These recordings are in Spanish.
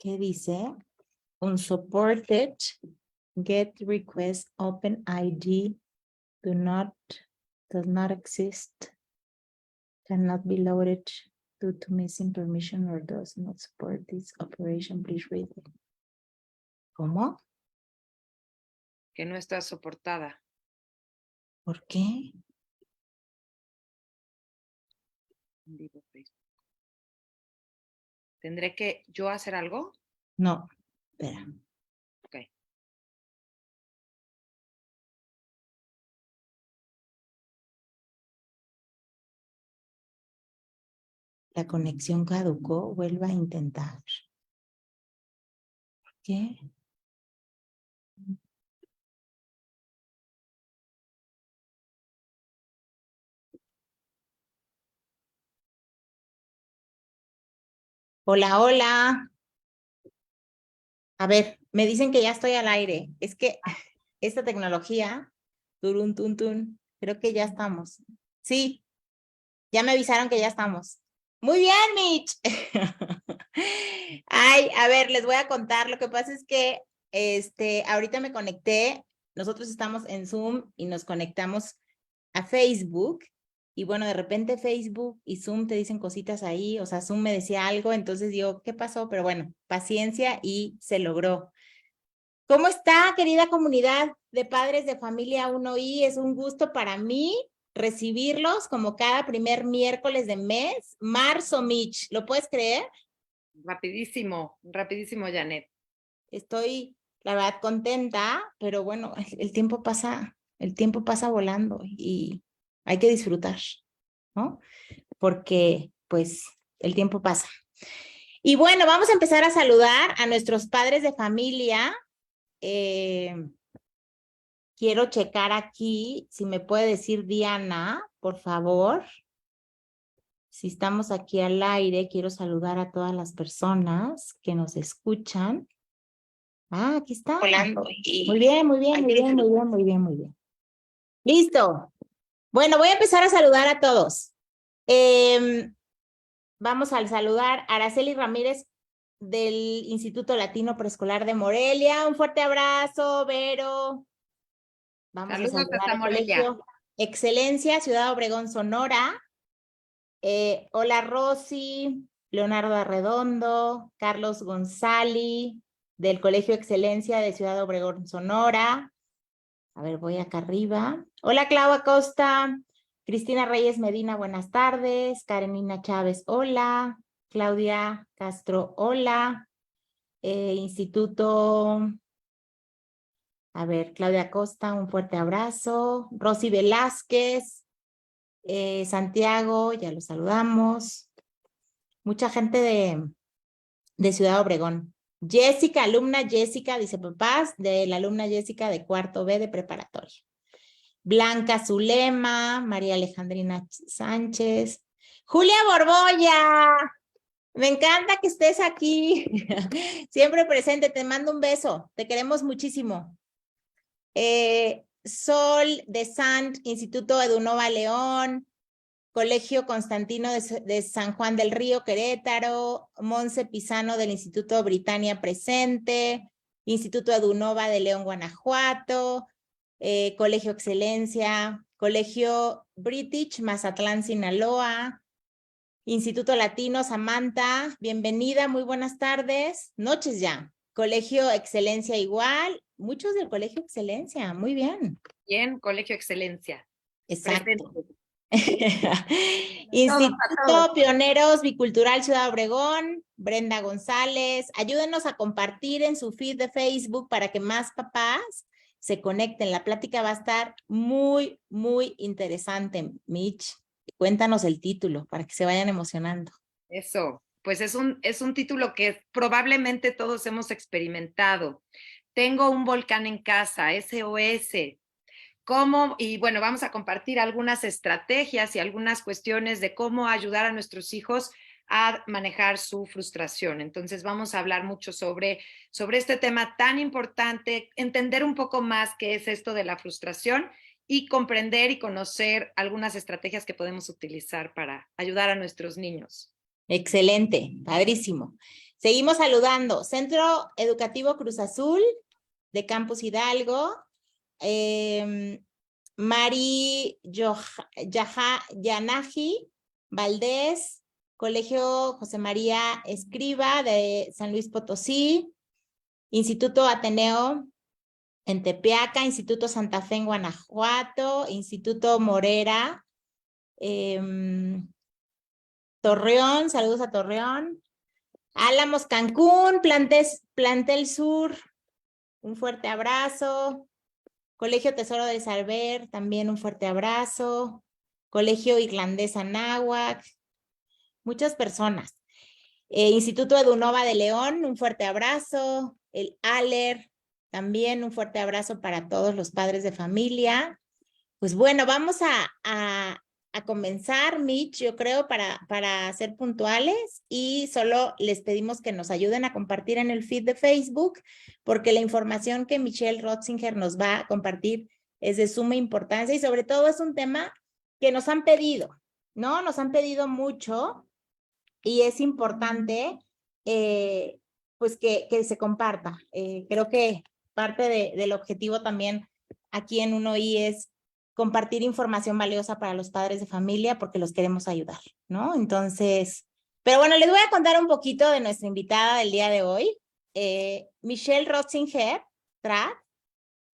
¿Qué dice? Unsupported get request open ID does not exist, cannot be loaded due to missing permission or does not support this operation. Please read it. ¿Cómo? Que no está soportada. ¿Por qué? Digo, Facebook. ¿Tendré que yo hacer algo? No, espera. Ok. La conexión caducó, vuelva a intentar. ¿Por qué? Hola, hola. A ver, me dicen que ya estoy al aire. Es que esta tecnología, turun, tun, tun, creo que ya estamos. Sí, ya me avisaron que ya estamos. Muy bien, Mitch. Ay, a ver, les voy a contar. Lo que pasa es que ahorita me conecté. Nosotros estamos en Zoom y nos conectamos a Facebook. Y bueno, de repente Facebook y Zoom te dicen cositas ahí. O sea, Zoom me decía algo, entonces digo, ¿qué pasó? Pero bueno, paciencia y se logró. ¿Cómo está, querida comunidad de padres de familia 1i? Es un gusto para mí recibirlos como cada primer miércoles de mes. Marzo, Mitch, ¿lo puedes creer? Rapidísimo, rapidísimo, Janet. Estoy, la verdad, contenta, pero bueno, el tiempo pasa volando y hay que disfrutar, ¿no? Porque, pues, el tiempo pasa. Y bueno, vamos a empezar a saludar a nuestros padres de familia. Quiero checar aquí, si me puede decir Diana, por favor. Si estamos aquí al aire, quiero saludar a todas las personas que nos escuchan. Ah, aquí está. Volando. Muy bien, muy bien, muy bien, muy bien, muy bien, muy bien. Listo. Bueno, voy a empezar a saludar a todos. Vamos a saludar a Araceli Ramírez del Instituto Latino Preescolar de Morelia. Un fuerte abrazo, Vero. Vamos Saludos a saludar hasta al Morelia. Colegio Excelencia, Ciudad Obregón, Sonora. Hola, Rosy, Leonardo Arredondo, Carlos González, del Colegio Excelencia de Ciudad Obregón, Sonora. A ver, voy acá arriba. Hola, Clau Acosta, Cristina Reyes Medina, buenas tardes. Karenina Chávez, hola. Claudia Castro, hola. Instituto... A ver, Claudia Costa, un fuerte abrazo. Rosy Velázquez, Santiago, ya lo saludamos. Mucha gente de Ciudad Obregón. Jessica, alumna Jessica, dice papás, de la alumna Jessica de cuarto B de preparatoria. Blanca Zulema, María Alejandrina Sánchez. Julia Borbolla, me encanta que estés aquí. Siempre presente, te mando un beso, te queremos muchísimo. Sol de Sant, Instituto Edunova León, Colegio Constantino de San Juan del Río, Querétaro, Monse Pisano del Instituto Britannia Presente, Instituto Edunova de León, Guanajuato, Colegio Excelencia, Colegio British, Mazatlán, Sinaloa, Instituto Latino, Samantha, bienvenida, muy buenas tardes, noches ya. Colegio Excelencia igual, muchos del Colegio Excelencia, muy bien. Bien, Colegio Excelencia. Exacto. Presente. Instituto Pioneros Bicultural Ciudad Obregón, Brenda González, ayúdenos a compartir en su feed de Facebook para que más papás se conecten. La plática va a estar muy, muy interesante, Mitch. Cuéntanos el título para que se vayan emocionando. Eso, pues es un título que probablemente todos hemos experimentado. Tengo un volcán en casa, SOS. ¿Cómo? Y bueno, vamos a compartir algunas estrategias y algunas cuestiones de cómo ayudar a nuestros hijos a manejar su frustración. Entonces vamos a hablar mucho sobre este tema tan importante, entender un poco más qué es esto de la frustración y comprender y conocer algunas estrategias que podemos utilizar para ayudar a nuestros niños. Excelente, padrísimo. Seguimos saludando. Centro Educativo Cruz Azul de Campus Hidalgo. Mari Yanaji Valdés, Colegio José María Escriba de San Luis Potosí, Instituto Ateneo en Tepeaca, Instituto Santa Fe en Guanajuato, Instituto Morera, Torreón, saludos a Torreón, Álamos Cancún, Plantel Sur, un fuerte abrazo. Colegio Tesoro del Saber, también un fuerte abrazo. Colegio Irlandés Anáhuac, muchas personas. Instituto Edunova de León, un fuerte abrazo. El ALER, también un fuerte abrazo para todos los padres de familia. Pues bueno, vamos a comenzar, Mitch, yo creo, para ser puntuales y solo les pedimos que nos ayuden a compartir en el feed de Facebook, porque la información que Michelle Rotzinger nos va a compartir es de suma importancia y sobre todo es un tema que nos han pedido, ¿no? Nos han pedido mucho y es importante pues que se comparta. Creo que parte del objetivo también aquí en UNOI es compartir información valiosa para los padres de familia porque los queremos ayudar, ¿no? Entonces, pero bueno, les voy a contar un poquito de nuestra invitada del día de hoy. Michelle Rotzinger Trapp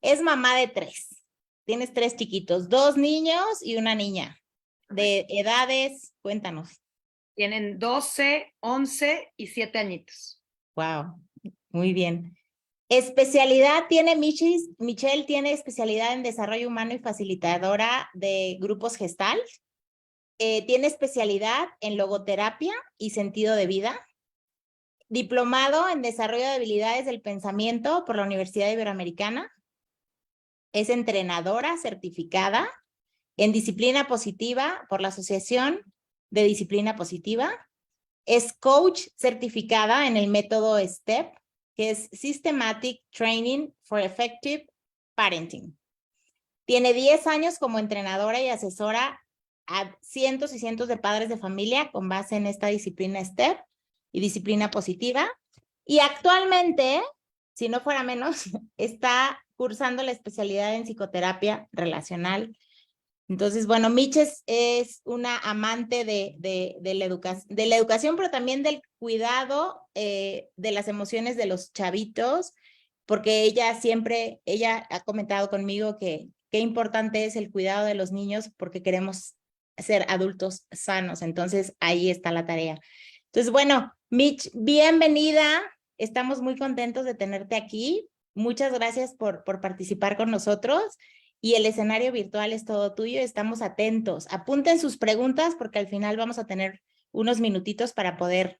es mamá de 3. Tienes 3 chiquitos, 2 niños y una niña. De edades, cuéntanos. Tienen 12, 11 y 7 añitos. Wow, muy bien. Especialidad tiene Michelle tiene especialidad en desarrollo humano y facilitadora de grupos Gestalt. Tiene especialidad en logoterapia y sentido de vida. Diplomado en desarrollo de habilidades del pensamiento por la Universidad Iberoamericana. Es entrenadora certificada en disciplina positiva por la Asociación de Disciplina Positiva. Es coach certificada en el método STEP, que es Systematic Training for Effective Parenting. Tiene 10 años como entrenadora y asesora a cientos y cientos de padres de familia con base en esta disciplina STEP y disciplina positiva. Y actualmente, si no fuera menos, está cursando la especialidad en psicoterapia relacional. Entonces, bueno, Mitch es una amante de la educación, pero también del cuidado de las emociones de los chavitos, porque ella ha comentado conmigo que qué importante es el cuidado de los niños porque queremos ser adultos sanos. Entonces, ahí está la tarea. Entonces, bueno, Mitch, bienvenida. Estamos muy contentos de tenerte aquí. Muchas gracias por participar con nosotros. Y el escenario virtual es todo tuyo. Estamos atentos. Apunten sus preguntas porque al final vamos a tener unos minutitos para poder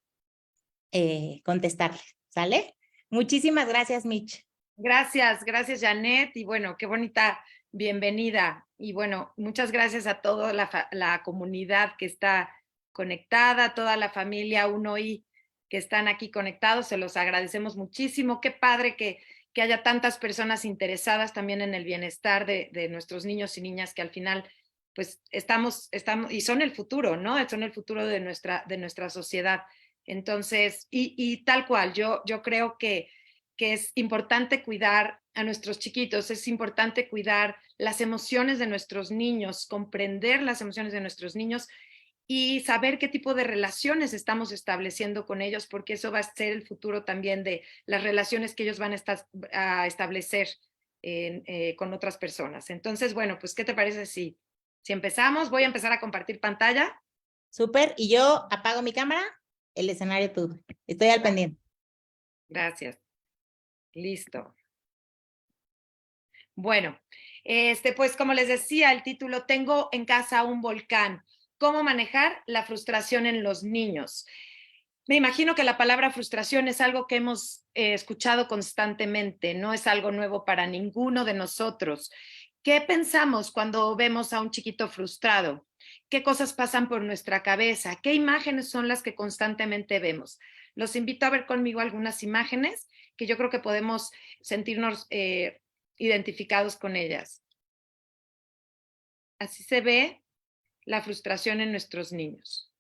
contestarles. ¿Sale? Muchísimas gracias, Mitch. Gracias, gracias, Janet. Y bueno, qué bonita bienvenida. Y bueno, muchas gracias a toda la comunidad que está conectada, toda la familia UNOI que están aquí conectados. Se los agradecemos muchísimo. Qué padre que haya tantas personas interesadas también en el bienestar de nuestros niños y niñas que al final pues estamos y son el futuro, ¿no? Son el futuro de nuestra sociedad. Entonces, y tal cual, yo creo que es importante cuidar a nuestros chiquitos, es importante cuidar las emociones de nuestros niños, comprender las emociones de nuestros niños y saber qué tipo de relaciones estamos estableciendo con ellos, porque eso va a ser el futuro también de las relaciones que ellos van a establecer con otras personas. Entonces, bueno, pues, ¿qué te parece si empezamos? Voy a empezar a compartir pantalla. Súper. Y yo apago mi cámara, el escenario tú. Estoy al pendiente. Gracias. Listo. Bueno, pues como les decía, el título, Tengo en casa un volcán. ¿Cómo manejar la frustración en los niños? Me imagino que la palabra frustración es algo que hemos escuchado constantemente, no es algo nuevo para ninguno de nosotros. ¿Qué pensamos cuando vemos a un chiquito frustrado? ¿Qué cosas pasan por nuestra cabeza? ¿Qué imágenes son las que constantemente vemos? Los invito a ver conmigo algunas imágenes que yo creo que podemos sentirnos identificados con ellas. Así se ve la frustración en nuestros niños.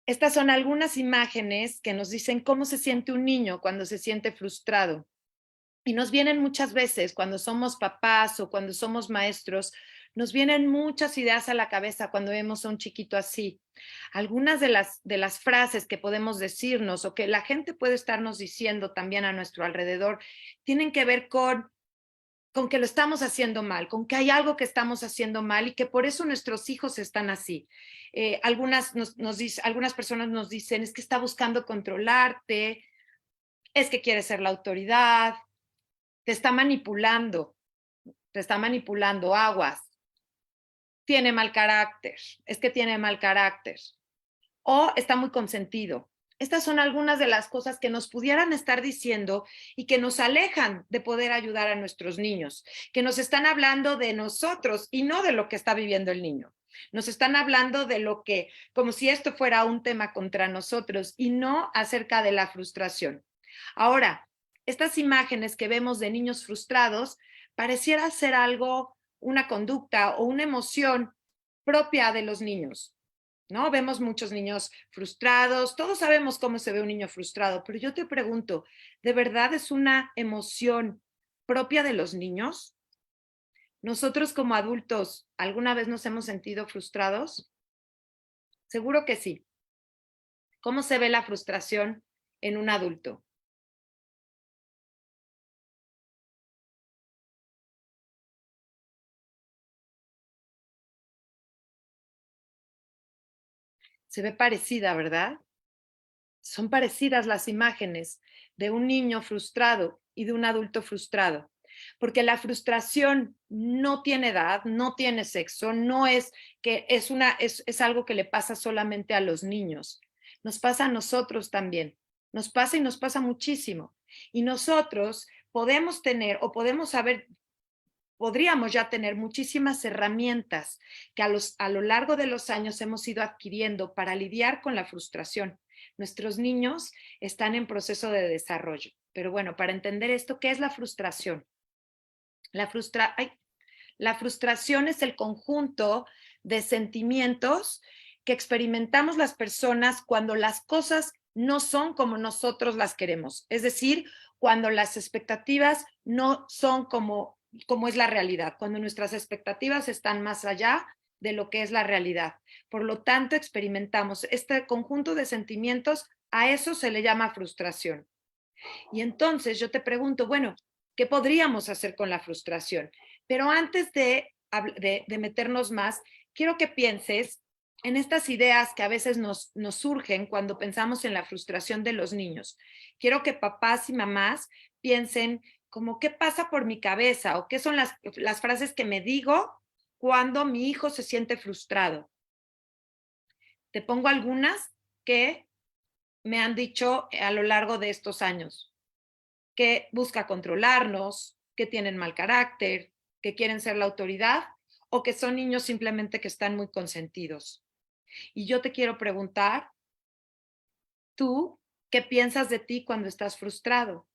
Estas son algunas imágenes que nos dicen cómo se siente un niño cuando se siente frustrado. Y nos vienen muchas veces cuando somos papás o cuando somos maestros, nos vienen muchas ideas a la cabeza cuando vemos a un chiquito así. Algunas de las frases que podemos decirnos o que la gente puede estarnos diciendo también a nuestro alrededor tienen que ver con que lo estamos haciendo mal, con que hay algo que estamos haciendo mal y que por eso nuestros hijos están así. Algunas personas nos dicen, es que está buscando controlarte, es que quiere ser la autoridad, te está manipulando, aguas, tiene mal carácter, es que tiene mal carácter, o está muy consentido. Estas son algunas de las cosas que nos pudieran estar diciendo y que nos alejan de poder ayudar a nuestros niños, que nos están hablando de nosotros y no de lo que está viviendo el niño. Nos están hablando de lo que, como si esto fuera un tema contra nosotros y no acerca de la frustración. Ahora, estas imágenes que vemos de niños frustrados pareciera ser algo, una conducta o una emoción propia de los niños, ¿no? Vemos muchos niños frustrados, todos sabemos cómo se ve un niño frustrado, pero yo te pregunto, ¿de verdad es una emoción propia de los niños? ¿Nosotros como adultos alguna vez nos hemos sentido frustrados? Seguro que sí. ¿Cómo se ve la frustración en un adulto? Se ve parecida, ¿verdad? Son parecidas las imágenes de un niño frustrado y de un adulto frustrado, porque la frustración no tiene edad, no tiene sexo, no es que es algo que le pasa solamente a los niños, nos pasa a nosotros también, nos pasa y nos pasa muchísimo. Y nosotros podemos tener o podríamos ya tener muchísimas herramientas que a lo largo de los años hemos ido adquiriendo para lidiar con la frustración. Nuestros niños están en proceso de desarrollo. Pero bueno, para entender esto, ¿qué es la frustración? La frustración es el conjunto de sentimientos que experimentamos las personas cuando las cosas no son como nosotros las queremos. Es decir, cuando las expectativas no son como es la realidad, cuando nuestras expectativas están más allá de lo que es la realidad. Por lo tanto, experimentamos este conjunto de sentimientos, a eso se le llama frustración. Y entonces yo te pregunto, bueno, ¿qué podríamos hacer con la frustración? Pero antes de meternos más, quiero que pienses en estas ideas que a veces nos surgen cuando pensamos en la frustración de los niños. Quiero que papás y mamás piensen como qué pasa por mi cabeza o qué son las frases que me digo cuando mi hijo se siente frustrado. Te pongo algunas que me han dicho a lo largo de estos años, que busca controlarnos, que tienen mal carácter, que quieren ser la autoridad o que son niños simplemente que están muy consentidos. Y yo te quiero preguntar, ¿tú qué piensas de ti cuando estás frustrado?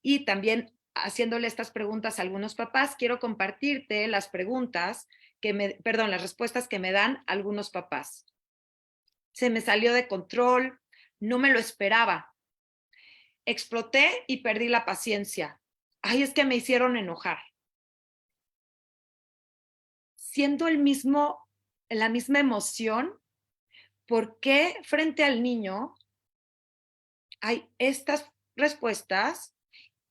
Y también haciéndole estas preguntas a algunos papás, quiero compartirte las las respuestas que me dan algunos papás. Se me salió de control, no me lo esperaba. Exploté y perdí la paciencia. Ay, es que me hicieron enojar. Siendo la misma emoción, ¿por qué frente al niño hay estas respuestas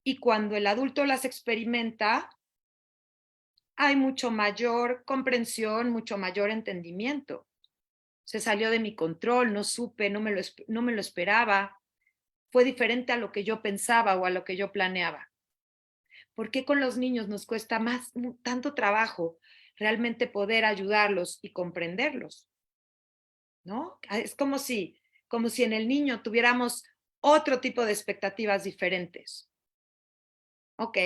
y cuando el adulto las experimenta, hay mucho mayor comprensión, mucho mayor entendimiento? Se salió de mi control, no supe, no me lo esperaba, fue diferente a lo que yo pensaba o a lo que yo planeaba. ¿Por qué con los niños nos cuesta tanto trabajo realmente poder ayudarlos y comprenderlos? ¿No? Es como si en el niño tuviéramos otro tipo de expectativas diferentes. ¿Ok?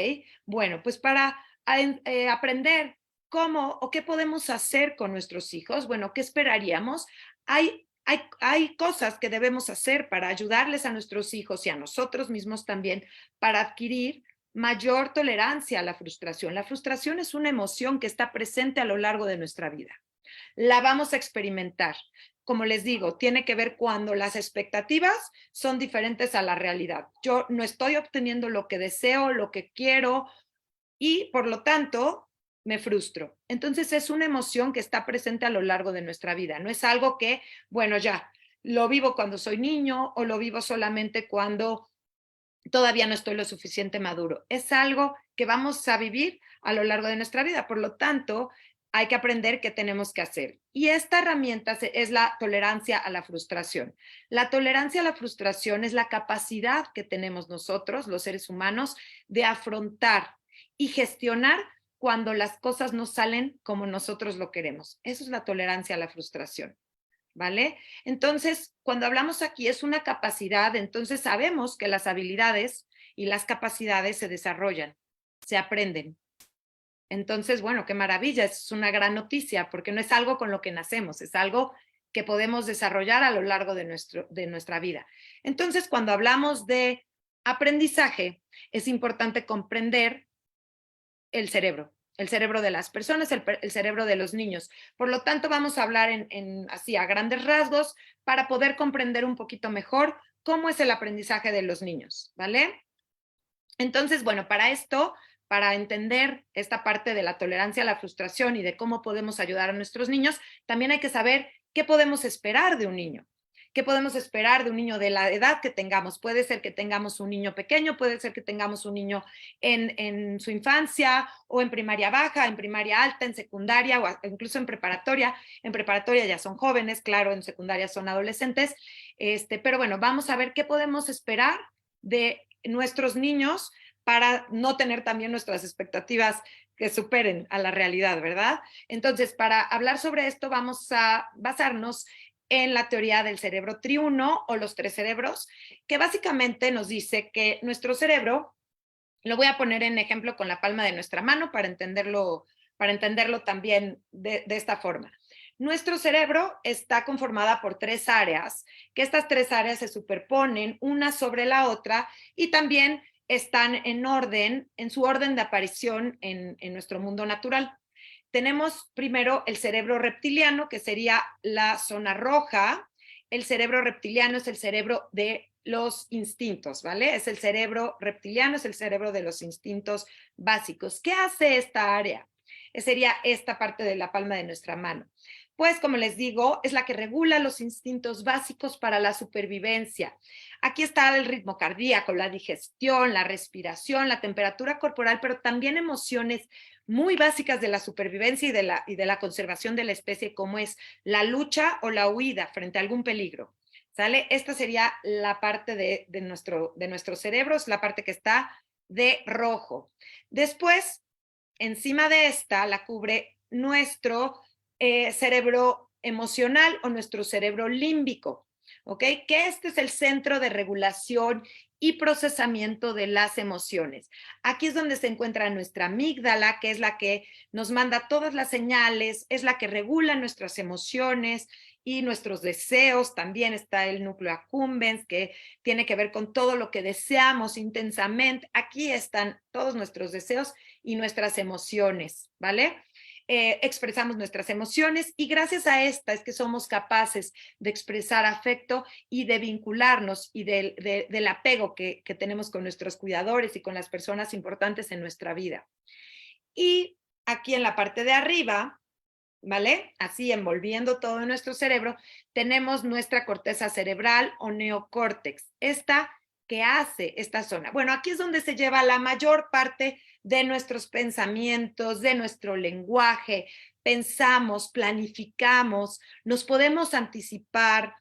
Bueno, pues para aprender cómo o qué podemos hacer con nuestros hijos, bueno, ¿qué esperaríamos? Hay cosas que debemos hacer para ayudarles a nuestros hijos y a nosotros mismos también para adquirir mayor tolerancia a la frustración. La frustración es una emoción que está presente a lo largo de nuestra vida. La vamos a experimentar. como les digo, tiene que ver cuando las expectativas son diferentes a la realidad. Yo no estoy obteniendo lo que deseo, lo que quiero y por lo tanto me frustro. Entonces es una emoción que está presente a lo largo de nuestra vida. No es algo que, bueno, ya lo vivo cuando soy niño o lo vivo solamente cuando todavía no estoy lo suficiente maduro. Es algo que vamos a vivir a lo largo de nuestra vida. Por lo tanto, hay que aprender qué tenemos que hacer. Y esta herramienta es la tolerancia a la frustración. La tolerancia a la frustración es la capacidad que tenemos nosotros, los seres humanos, de afrontar y gestionar cuando las cosas no salen como nosotros lo queremos. Eso es la tolerancia a la frustración. ¿Vale? Entonces, cuando hablamos aquí es una capacidad, entonces sabemos que las habilidades y las capacidades se desarrollan, se aprenden. Entonces, bueno, qué maravilla, es una gran noticia porque no es algo con lo que nacemos, es algo que podemos desarrollar a lo largo de nuestra vida. Entonces, cuando hablamos de aprendizaje, es importante comprender el cerebro de las personas, el cerebro de los niños. Por lo tanto, vamos a hablar así a grandes rasgos para poder comprender un poquito mejor cómo es el aprendizaje de los niños, ¿vale? Entonces, bueno, para esto, para entender esta parte de la tolerancia a la frustración y de cómo podemos ayudar a nuestros niños, también hay que saber qué podemos esperar de un niño. ¿Qué podemos esperar de un niño de la edad que tengamos? Puede ser que tengamos un niño pequeño, puede ser que tengamos un niño en su infancia o en primaria baja, en primaria alta, en secundaria o incluso en preparatoria. En preparatoria ya son jóvenes, claro, en secundaria son adolescentes. Pero bueno, vamos a ver qué podemos esperar de nuestros niños para no tener también nuestras expectativas que superen a la realidad, ¿verdad? Entonces, para hablar sobre esto vamos a basarnos en la teoría del cerebro triuno o los tres cerebros, que básicamente nos dice que nuestro cerebro, lo voy a poner en ejemplo con la palma de nuestra mano para entenderlo también de esta forma. Nuestro cerebro está conformada por tres áreas, que estas tres áreas se superponen una sobre la otra y también están en orden, en su orden de aparición en nuestro mundo natural. Tenemos primero el cerebro reptiliano, que sería la zona roja. El cerebro reptiliano es el cerebro de los instintos, ¿vale? Es el cerebro reptiliano, es el cerebro de los instintos básicos. ¿Qué hace esta área? Sería esta parte de la palma de nuestra mano. Pues, como les digo, es la que regula los instintos básicos para la supervivencia. Aquí está el ritmo cardíaco, la digestión, la respiración, la temperatura corporal, pero también emociones muy básicas de la supervivencia y de la conservación de la especie, como es la lucha o la huida frente a algún peligro. ¿Sale? Esta sería la parte de nuestro cerebro, es la parte que está de rojo. Después, encima de esta, la cubre nuestro cerebro emocional o nuestro cerebro límbico, ¿ok? Que este es el centro de regulación y procesamiento de las emociones. Aquí es donde se encuentra nuestra amígdala, que es la que nos manda todas las señales, es la que regula nuestras emociones y nuestros deseos. También está el núcleo accumbens, que tiene que ver con todo lo que deseamos intensamente. Aquí están todos nuestros deseos y nuestras emociones, ¿vale? Expresamos nuestras emociones y gracias a esta es que somos capaces de expresar afecto y de vincularnos y del apego que tenemos con nuestros cuidadores y con las personas importantes en nuestra vida. Y aquí en la parte de arriba, ¿vale? Así envolviendo todo nuestro cerebro, tenemos nuestra corteza cerebral o neocórtex. Esta que hace esta zona. Bueno, aquí es donde se lleva la mayor parte de nuestros pensamientos, de nuestro lenguaje. Pensamos, planificamos, nos podemos anticipar.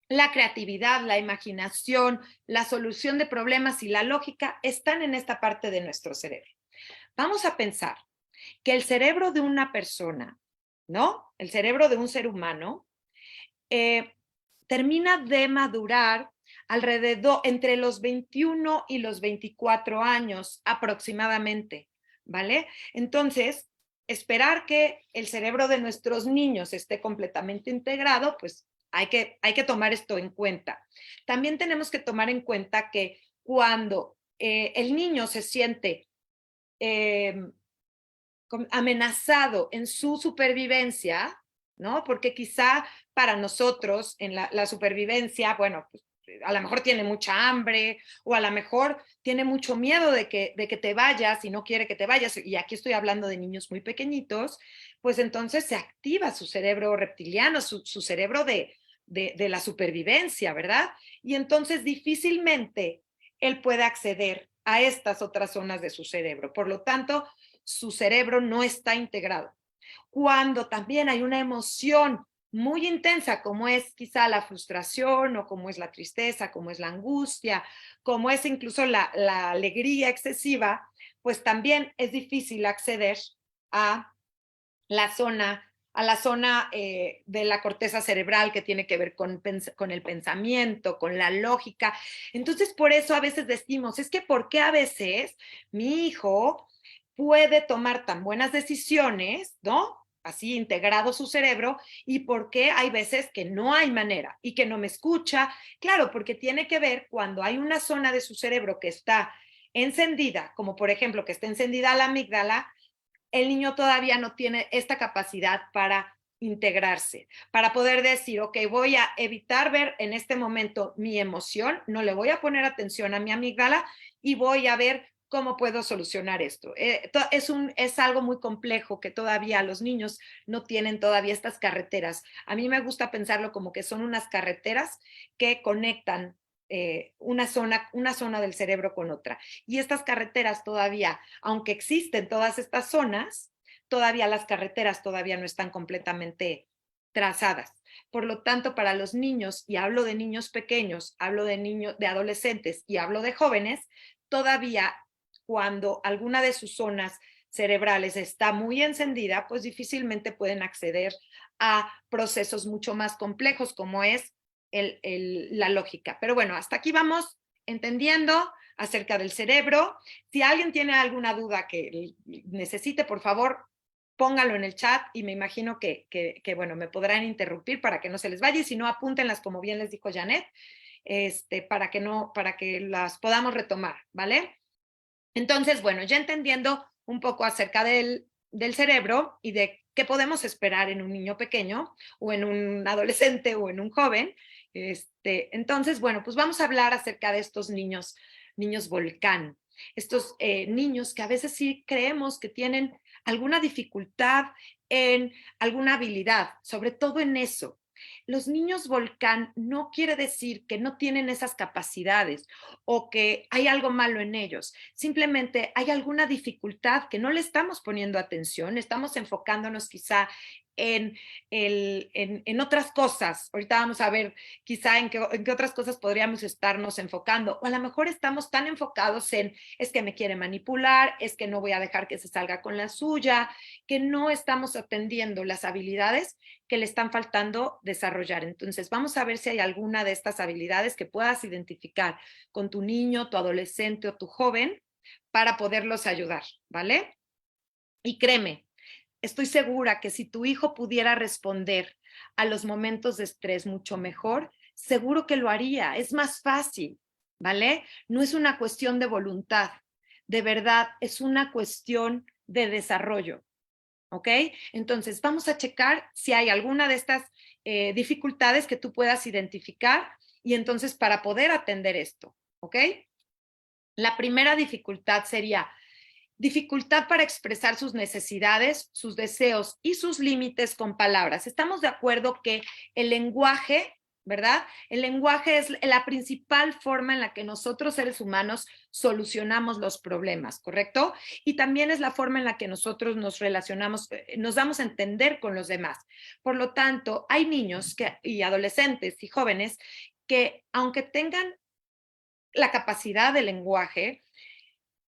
La creatividad, la imaginación, la solución de problemas y la lógica están en esta parte de nuestro cerebro. Vamos a pensar que el cerebro de una persona, ¿no? El cerebro de un ser humano termina de madurar alrededor entre los 21 y los 24 años aproximadamente, ¿vale? Entonces, esperar que el cerebro de nuestros niños esté completamente integrado, pues hay que tomar esto en cuenta. También tenemos que tomar en cuenta que cuando el niño se siente amenazado en su supervivencia, ¿no? Porque quizá para nosotros en la supervivencia, bueno, pues a lo mejor tiene mucha hambre o a lo mejor tiene mucho miedo de que te vayas y no quiere que te vayas, y aquí estoy hablando de niños muy pequeñitos, pues entonces se activa su cerebro reptiliano, su cerebro de la supervivencia, ¿verdad? Y entonces difícilmente él puede acceder a estas otras zonas de su cerebro. Por lo tanto, su cerebro no está integrado. Cuando también hay una emoción muy intensa, como es quizá la frustración o como es la tristeza, como es la angustia, como es incluso la alegría excesiva, pues también es difícil acceder a a la zona de la corteza cerebral que tiene que ver con el pensamiento, con la lógica. Entonces, por eso a veces decimos, es que ¿por qué a veces mi hijo puede tomar tan buenas decisiones, ¿no? Así integrado su cerebro, y por qué hay veces que no hay manera y que no me escucha? Claro, porque tiene que ver cuando hay una zona de su cerebro que está encendida, como por ejemplo que está encendida la amígdala, el niño todavía no tiene esta capacidad para integrarse, para poder decir, ok, voy a evitar ver en este momento mi emoción, no le voy a poner atención a mi amígdala y voy a ver cómo puedo solucionar esto. Es algo muy complejo que todavía los niños no tienen todavía estas carreteras. A mí me gusta pensarlo como que son unas carreteras que conectan una zona del cerebro con otra. Y estas carreteras todavía, aunque existen todas estas zonas, todavía las carreteras todavía no están completamente trazadas. Por lo tanto, para los niños, y hablo de niños pequeños, hablo de niños, de adolescentes y hablo de jóvenes, todavía cuando alguna de sus zonas cerebrales está muy encendida, pues difícilmente pueden acceder a procesos mucho más complejos como es la lógica. Pero bueno, hasta aquí vamos entendiendo acerca del cerebro. Si alguien tiene alguna duda que necesite, por favor, póngalo en el chat y me imagino bueno, me podrán interrumpir para que no se les vaya, y si no, apúntenlas como bien les dijo Janet, para que las podamos retomar, ¿vale? Entonces, bueno, ya entendiendo un poco acerca del cerebro y de qué podemos esperar en un niño pequeño o en un adolescente o en un joven, entonces, bueno, pues vamos a hablar acerca de estos niños volcán, estos niños que a veces sí creemos que tienen alguna dificultad en alguna habilidad, sobre todo en eso. Los niños volcán no quiere decir que no tienen esas capacidades o que hay algo malo en ellos. Simplemente hay alguna dificultad que no le estamos poniendo atención, estamos enfocándonos quizá en otras cosas. Ahorita vamos a ver quizá en qué otras cosas podríamos estarnos enfocando. O a lo mejor estamos tan enfocados en, es que me quiere manipular, es que no voy a dejar que se salga con la suya, que no estamos atendiendo las habilidades que le están faltando desarrollar. Entonces, vamos a ver si hay alguna de estas habilidades que puedas identificar con tu niño, tu adolescente o tu joven para poderlos ayudar, ¿vale? Y créeme, estoy segura que si tu hijo pudiera responder a los momentos de estrés mucho mejor, seguro que lo haría. Es más fácil, ¿vale? No es una cuestión de voluntad, de verdad, es una cuestión de desarrollo, ¿ok? Entonces, vamos a checar si hay alguna de estas dificultades que tú puedas identificar y entonces para poder atender esto, ¿ok? La primera dificultad sería dificultad para expresar sus necesidades, sus deseos y sus límites con palabras. Estamos de acuerdo que el lenguaje, ¿verdad? El lenguaje es la principal forma en la que nosotros seres humanos solucionamos los problemas, ¿correcto? Y también es la forma en la que nosotros nos relacionamos, nos damos a entender con los demás. Por lo tanto, hay niños y adolescentes y jóvenes que, aunque tengan la capacidad de lenguaje,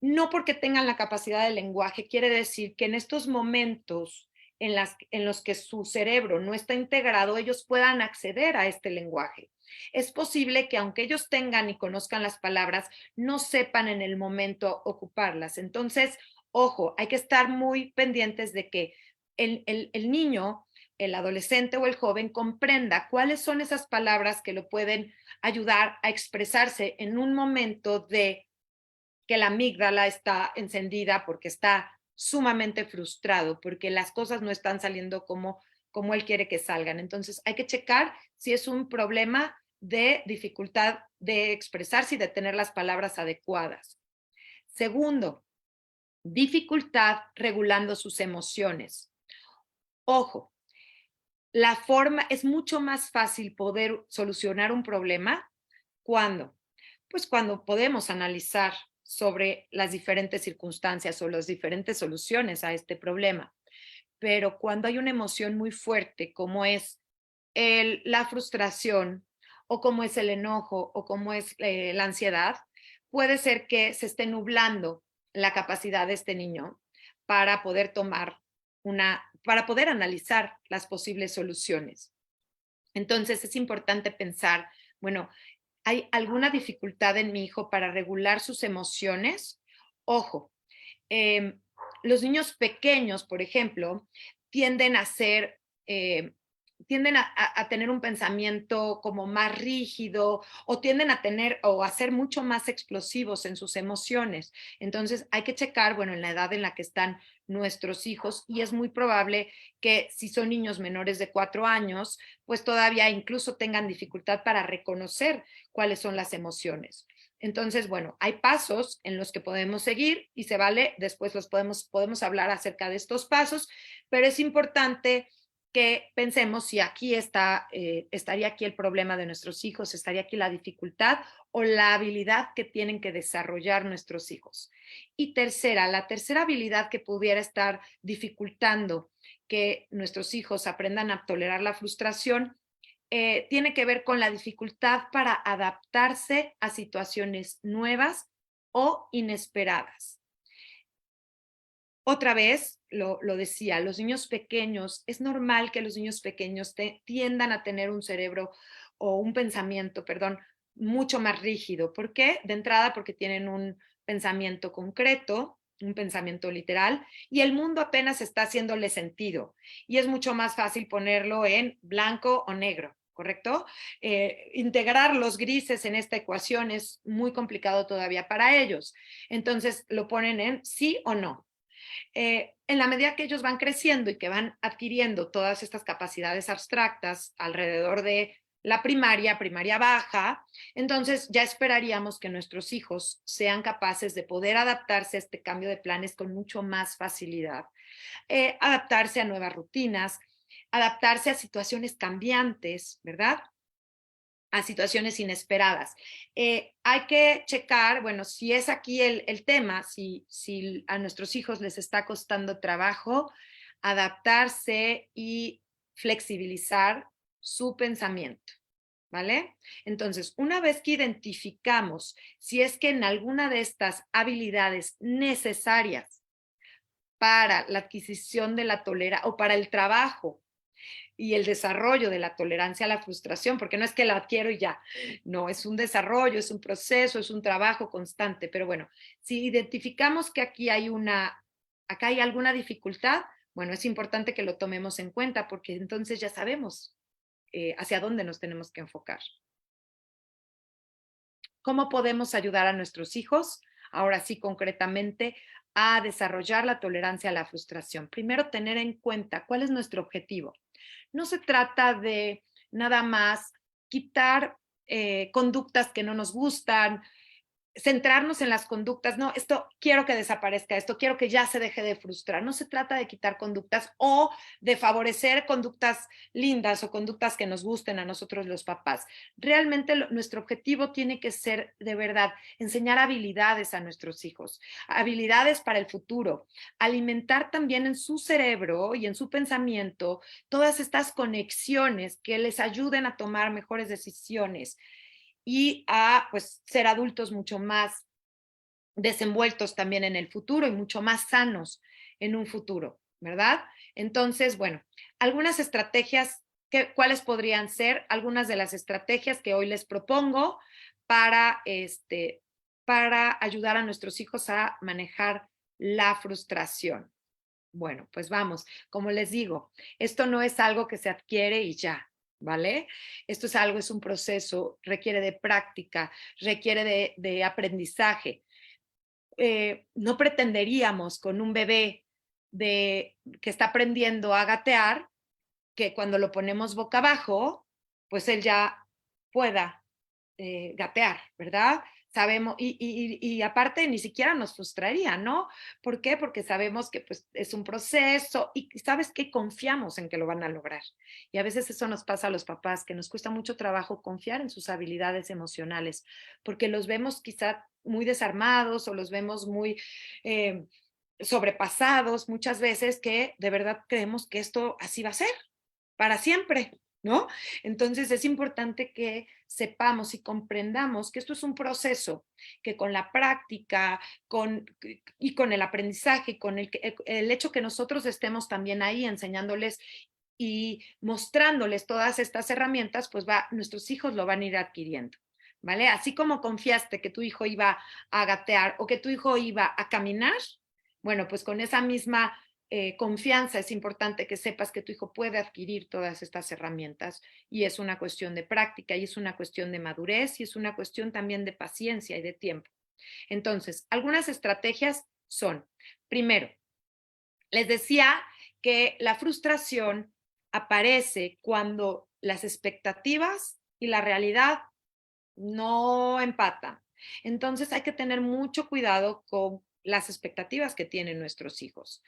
no porque tengan la capacidad de lenguaje quiere decir que en estos momentos en los que su cerebro no está integrado, ellos puedan acceder a este lenguaje. Es posible que aunque ellos tengan y conozcan las palabras, no sepan en el momento ocuparlas. Entonces, ojo, hay que estar muy pendientes de que el niño, el adolescente o el joven comprenda cuáles son esas palabras que lo pueden ayudar a expresarse en un momento de que la amígdala está encendida porque está sumamente frustrado, porque las cosas no están saliendo como como él quiere que salgan. Entonces hay que checar si es un problema de dificultad de expresarse y de tener las palabras adecuadas. Segundo, dificultad regulando sus emociones. Ojo, la forma es mucho más fácil poder solucionar un problema cuando, pues cuando podemos analizar sobre las diferentes circunstancias o las diferentes soluciones a este problema. Pero cuando hay una emoción muy fuerte, como es la frustración o como es el enojo o como es la ansiedad, puede ser que se esté nublando la capacidad de este niño para poder para poder analizar las posibles soluciones. Entonces es importante pensar, bueno, ¿hay alguna dificultad en mi hijo para regular sus emociones? Ojo, eh, los niños pequeños, por ejemplo, tienden a ser, tienden a tener un pensamiento como más rígido o tienden a tener o a ser mucho más explosivos en sus emociones. Entonces hay que checar, bueno, en la edad en la que están nuestros hijos y es muy probable que si son niños menores de 4 años, pues todavía incluso tengan dificultad para reconocer cuáles son las emociones. Entonces, bueno, hay pasos en los que podemos seguir y se vale, después podemos hablar acerca de estos pasos, pero es importante que pensemos si aquí estaría aquí el problema de nuestros hijos, estaría aquí la dificultad o la habilidad que tienen que desarrollar nuestros hijos. Y la tercera habilidad que pudiera estar dificultando que nuestros hijos aprendan a tolerar la frustración tiene que ver con la dificultad para adaptarse a situaciones nuevas o inesperadas. Otra vez, lo decía, los niños pequeños, es normal que los niños pequeños tiendan a tener un cerebro o un pensamiento, perdón, mucho más rígido. ¿Por qué? De entrada, porque tienen un pensamiento concreto, un pensamiento literal, y el mundo apenas está haciéndole sentido. Y es mucho más fácil ponerlo en blanco o negro. ¿Correcto? Integrar los grises en esta ecuación es muy complicado todavía para ellos. Entonces lo ponen en sí o no. En la medida que ellos van creciendo y que van adquiriendo todas estas capacidades abstractas alrededor de la primaria baja, entonces ya esperaríamos que nuestros hijos sean capaces de poder adaptarse a este cambio de planes con mucho más facilidad, adaptarse a nuevas rutinas, adaptarse a situaciones cambiantes, ¿verdad? A situaciones inesperadas. Hay que checar, bueno, si es aquí el tema, si a nuestros hijos les está costando trabajo adaptarse y flexibilizar su pensamiento, ¿vale? Entonces, una vez que identificamos si es que en alguna de estas habilidades necesarias para la adquisición de la tolerancia o para el trabajo y el desarrollo de la tolerancia a la frustración, porque no es que la adquiero y ya, no, es un desarrollo, es un proceso, es un trabajo constante, pero bueno, si identificamos que acá hay alguna dificultad, bueno, es importante que lo tomemos en cuenta porque entonces ya sabemos hacia dónde nos tenemos que enfocar. ¿Cómo podemos ayudar a nuestros hijos? Ahora sí, concretamente, a desarrollar la tolerancia a la frustración. Primero, tener en cuenta cuál es nuestro objetivo. No se trata de nada más quitar conductas que no nos gustan, centrarnos en las conductas, no, esto quiero que desaparezca, esto quiero que ya se deje de frustrar. No se trata de quitar conductas o de favorecer conductas lindas o conductas que nos gusten a nosotros los papás. Realmente nuestro objetivo tiene que ser de verdad enseñar habilidades a nuestros hijos, habilidades para el futuro, alimentar también en su cerebro y en su pensamiento todas estas conexiones que les ayuden a tomar mejores decisiones y a pues ser adultos mucho más desenvueltos también en el futuro y mucho más sanos en un futuro, ¿verdad? Entonces, bueno, algunas estrategias, ¿cuáles podrían ser? Algunas de las estrategias que hoy les propongo para ayudar a nuestros hijos a manejar la frustración. Bueno, pues vamos, como les digo, esto no es algo que se adquiere y ya, ¿vale? Esto es un proceso, requiere de práctica, requiere de aprendizaje. No pretenderíamos con un bebé que está aprendiendo a gatear que cuando lo ponemos boca abajo, pues él ya pueda gatear, ¿verdad? Sabemos, y aparte ni siquiera nos frustraría, ¿no? ¿Por qué? Porque sabemos que pues, es un proceso y sabes que confiamos en que lo van a lograr. Y a veces eso nos pasa a los papás, que nos cuesta mucho trabajo confiar en sus habilidades emocionales, porque los vemos quizá muy desarmados o los vemos muy sobrepasados muchas veces, que de verdad creemos que esto así va a ser para siempre, ¿no? Entonces es importante que sepamos y comprendamos que esto es un proceso que con la práctica y con el aprendizaje, con el hecho que nosotros estemos también ahí enseñándoles y mostrándoles todas estas herramientas, pues nuestros hijos lo van a ir adquiriendo, ¿vale? Así como confiaste que tu hijo iba a gatear o que tu hijo iba a caminar, bueno, pues con esa misma confianza es importante que sepas que tu hijo puede adquirir todas estas herramientas y es una cuestión de práctica y es una cuestión de madurez y es una cuestión también de paciencia y de tiempo. Entonces, algunas estrategias son, primero, les decía que la frustración aparece cuando las expectativas y la realidad no empatan. Entonces hay que tener mucho cuidado con las expectativas que tienen nuestros hijos.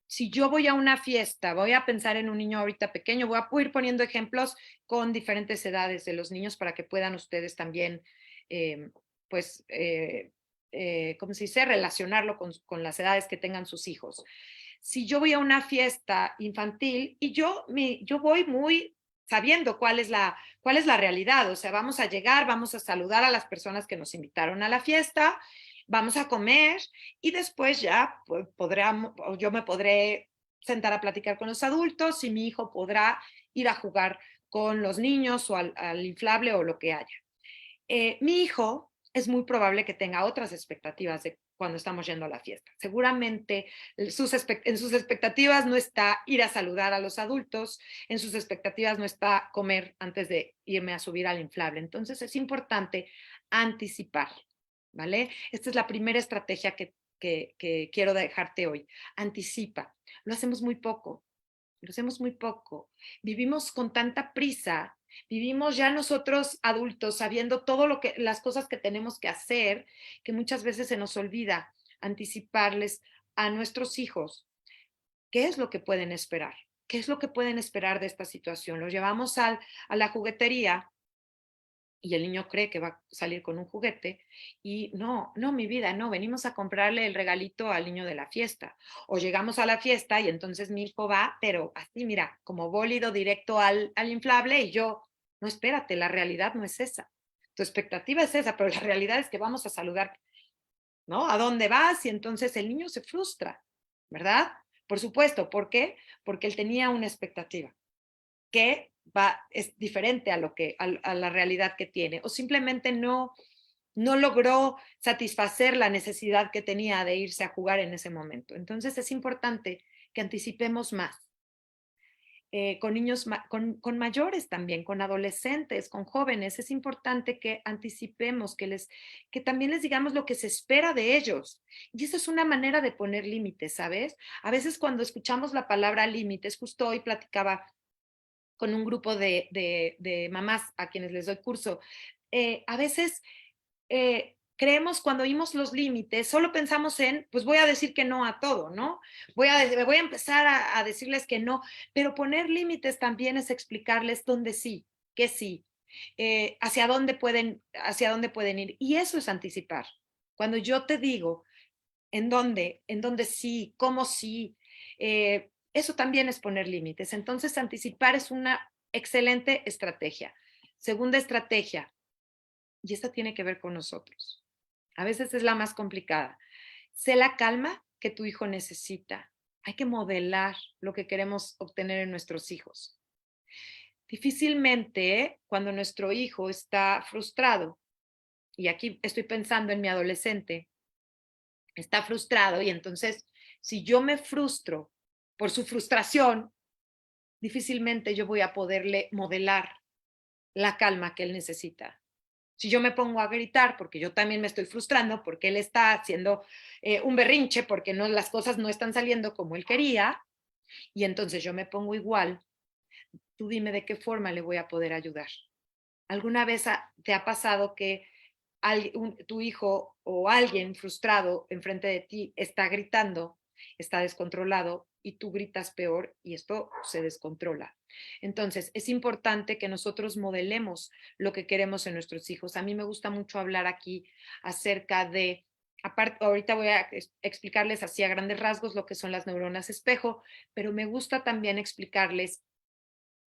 Si yo voy a una fiesta, voy a pensar en un niño ahorita pequeño, voy a ir poniendo ejemplos con diferentes edades de los niños para que puedan ustedes también, eh, pues, ¿cómo se dice?, relacionarlo con las edades que tengan sus hijos. Si yo voy a una fiesta infantil y yo voy muy sabiendo cuál es la realidad, o sea, vamos a llegar, vamos a saludar a las personas que nos invitaron a la fiesta, vamos a comer y después ya pues, yo me podré sentar a platicar con los adultos y mi hijo podrá ir a jugar con los niños o al inflable o lo que haya. Mi hijo es muy probable que tenga otras expectativas de cuando estamos yendo a la fiesta. Seguramente en sus expectativas no está ir a saludar a los adultos, en sus expectativas no está comer antes de irme a subir al inflable. Entonces es importante anticipar, ¿vale? Esta es la primera estrategia que quiero dejarte hoy. Anticipa. Lo hacemos muy poco. Lo hacemos muy poco. Vivimos con tanta prisa, vivimos ya nosotros adultos sabiendo las cosas que tenemos que hacer, que muchas veces se nos olvida anticiparles a nuestros hijos qué es lo que pueden esperar, qué es lo que pueden esperar de esta situación. Los llevamos a la juguetería y el niño cree que va a salir con un juguete y no, no, mi vida, no, venimos a comprarle el regalito al niño de la fiesta. O llegamos a la fiesta y entonces mi hijo va, pero así, mira, como bólido directo al inflable y yo, no, espérate, la realidad no es esa. Tu expectativa es esa, pero la realidad es que vamos a saludar, ¿no? ¿A dónde vas? Y entonces el niño se frustra, ¿verdad? Por supuesto, ¿por qué? Porque él tenía una expectativa que es diferente a la realidad que tiene, o simplemente no logró satisfacer la necesidad que tenía de irse a jugar en ese momento. Entonces es importante que anticipemos más. Con niños, con mayores también, con adolescentes, con jóvenes, es importante que anticipemos, que también les digamos lo que se espera de ellos. Y eso es una manera de poner límites, ¿sabes? A veces cuando escuchamos la palabra límites, justo hoy platicaba con un grupo de mamás a quienes les doy curso. A veces creemos cuando oímos los límites, solo pensamos en, pues voy a decir que no a todo, ¿no? Voy a empezar a decirles que no, pero poner límites también es explicarles dónde sí, qué sí, hacia dónde pueden ir. Y eso es anticipar. Cuando yo te digo en dónde sí, cómo sí, eso también es poner límites. Entonces, anticipar es una excelente estrategia. Segunda estrategia, y esta tiene que ver con nosotros. A veces es la más complicada. Sé la calma que tu hijo necesita. Hay que modelar lo que queremos obtener en nuestros hijos. Difícilmente, cuando nuestro hijo está frustrado, y aquí estoy pensando en mi adolescente, está frustrado y entonces si yo me frustro por su frustración, difícilmente yo voy a poderle modelar la calma que él necesita. Si yo me pongo a gritar porque yo también me estoy frustrando, porque él está haciendo un berrinche, porque no, las cosas no están saliendo como él quería, y entonces yo me pongo igual, Tú dime de qué forma le voy a poder ayudar. ¿Alguna vez te ha pasado que tu hijo o alguien frustrado enfrente de ti está gritando, está descontrolado y tú gritas peor y esto se descontrola? Entonces, es importante que nosotros modelemos lo que queremos en nuestros hijos. A mí me gusta mucho hablar aquí acerca de, aparte, ahorita voy a explicarles así a grandes rasgos lo que son las neuronas espejo, pero me gusta también explicarles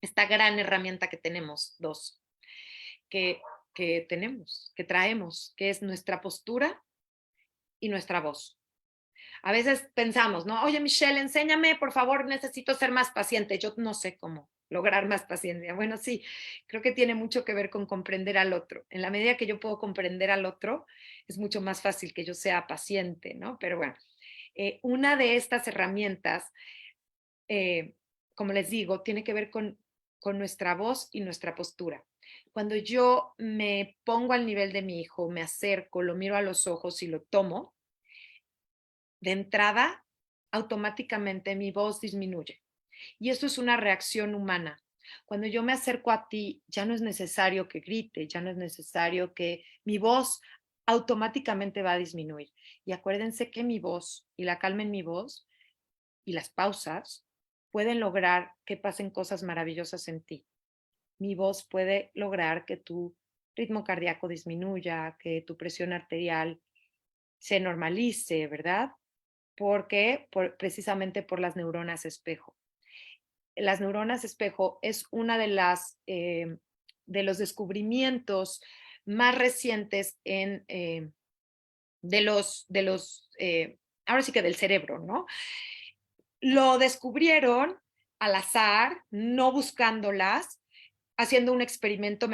esta gran herramienta que tenemos, dos, que, que traemos, que es nuestra postura y nuestra voz. A veces pensamos, ¿no? Oye, Michelle, enséñame, por favor, necesito ser más paciente. Yo no sé cómo lograr más paciencia. Bueno, sí, creo que tiene mucho que ver con comprender al otro. En la medida que yo puedo comprender al otro, es mucho más fácil que yo sea paciente, ¿no? Pero bueno, una de estas herramientas, eh, como les digo, tiene que ver con nuestra voz y nuestra postura. Cuando yo me pongo al nivel de mi hijo, me acerco, lo miro a los ojos y lo tomo, de entrada, automáticamente mi voz disminuye. Y eso es una reacción humana. Cuando yo me acerco a ti, ya no es necesario que grite, ya no es necesario que mi voz automáticamente va a disminuir. Y acuérdense que mi voz y la calma en mi voz y las pausas pueden lograr que pasen cosas maravillosas en ti. Mi voz puede lograr que tu ritmo cardíaco disminuya, que tu presión arterial se normalice, ¿verdad? Porque precisamente por las neuronas espejo. Las neuronas espejo es una de los descubrimientos más recientes ahora sí que del cerebro, ¿no? Lo descubrieron al azar, no buscándolas, haciendo un experimento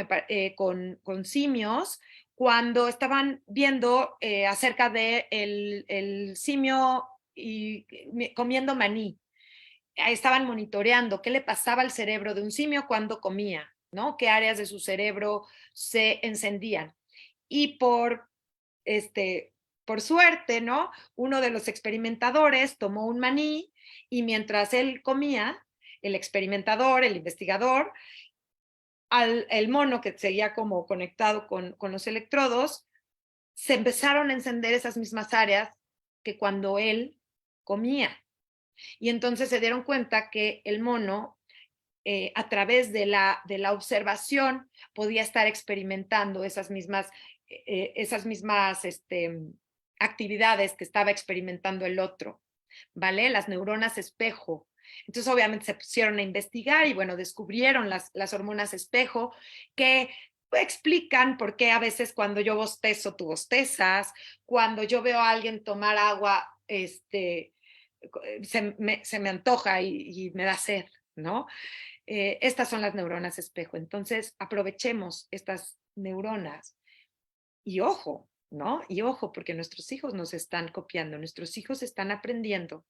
con simios, cuando estaban viendo acerca de el simio y comiendo maní. Estaban monitoreando qué le pasaba al cerebro de un simio cuando comía, ¿no? Qué áreas de su cerebro se encendían. Y por suerte, ¿no? Uno de los experimentadores tomó un maní y mientras él comía, el experimentador, el investigador, el mono que seguía como conectado con los electrodos, se empezaron a encender esas mismas áreas que cuando él comía. Y entonces se dieron cuenta que el mono, a través de la observación, podía estar experimentando esas mismas actividades que estaba experimentando el otro, ¿vale? Las neuronas espejo. Entonces, obviamente, se pusieron a investigar y, bueno, descubrieron las hormonas espejo que explican por qué a veces cuando yo bostezo, tú bostezas, cuando yo veo a alguien tomar agua, se me antoja y me da sed, ¿no? Estas son las neuronas espejo. Entonces, aprovechemos estas neuronas y ojo, ¿no? Y ojo, porque nuestros hijos nos están copiando, nuestros hijos están aprendiendo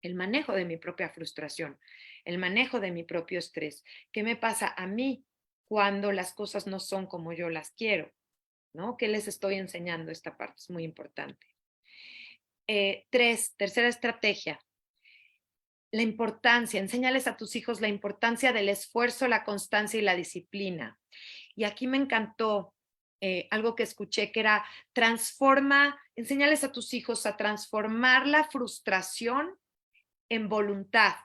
el manejo de mi propia frustración, el manejo de mi propio estrés. ¿Qué me pasa a mí cuando las cosas no son como yo las quiero? ¿No? ¿Qué les estoy enseñando? Esta parte es muy importante. Tercera estrategia, la importancia, enséñales a tus hijos la importancia del esfuerzo, la constancia y la disciplina. Y aquí me encantó algo que escuché que era enséñales a tus hijos a transformar la frustración en voluntad,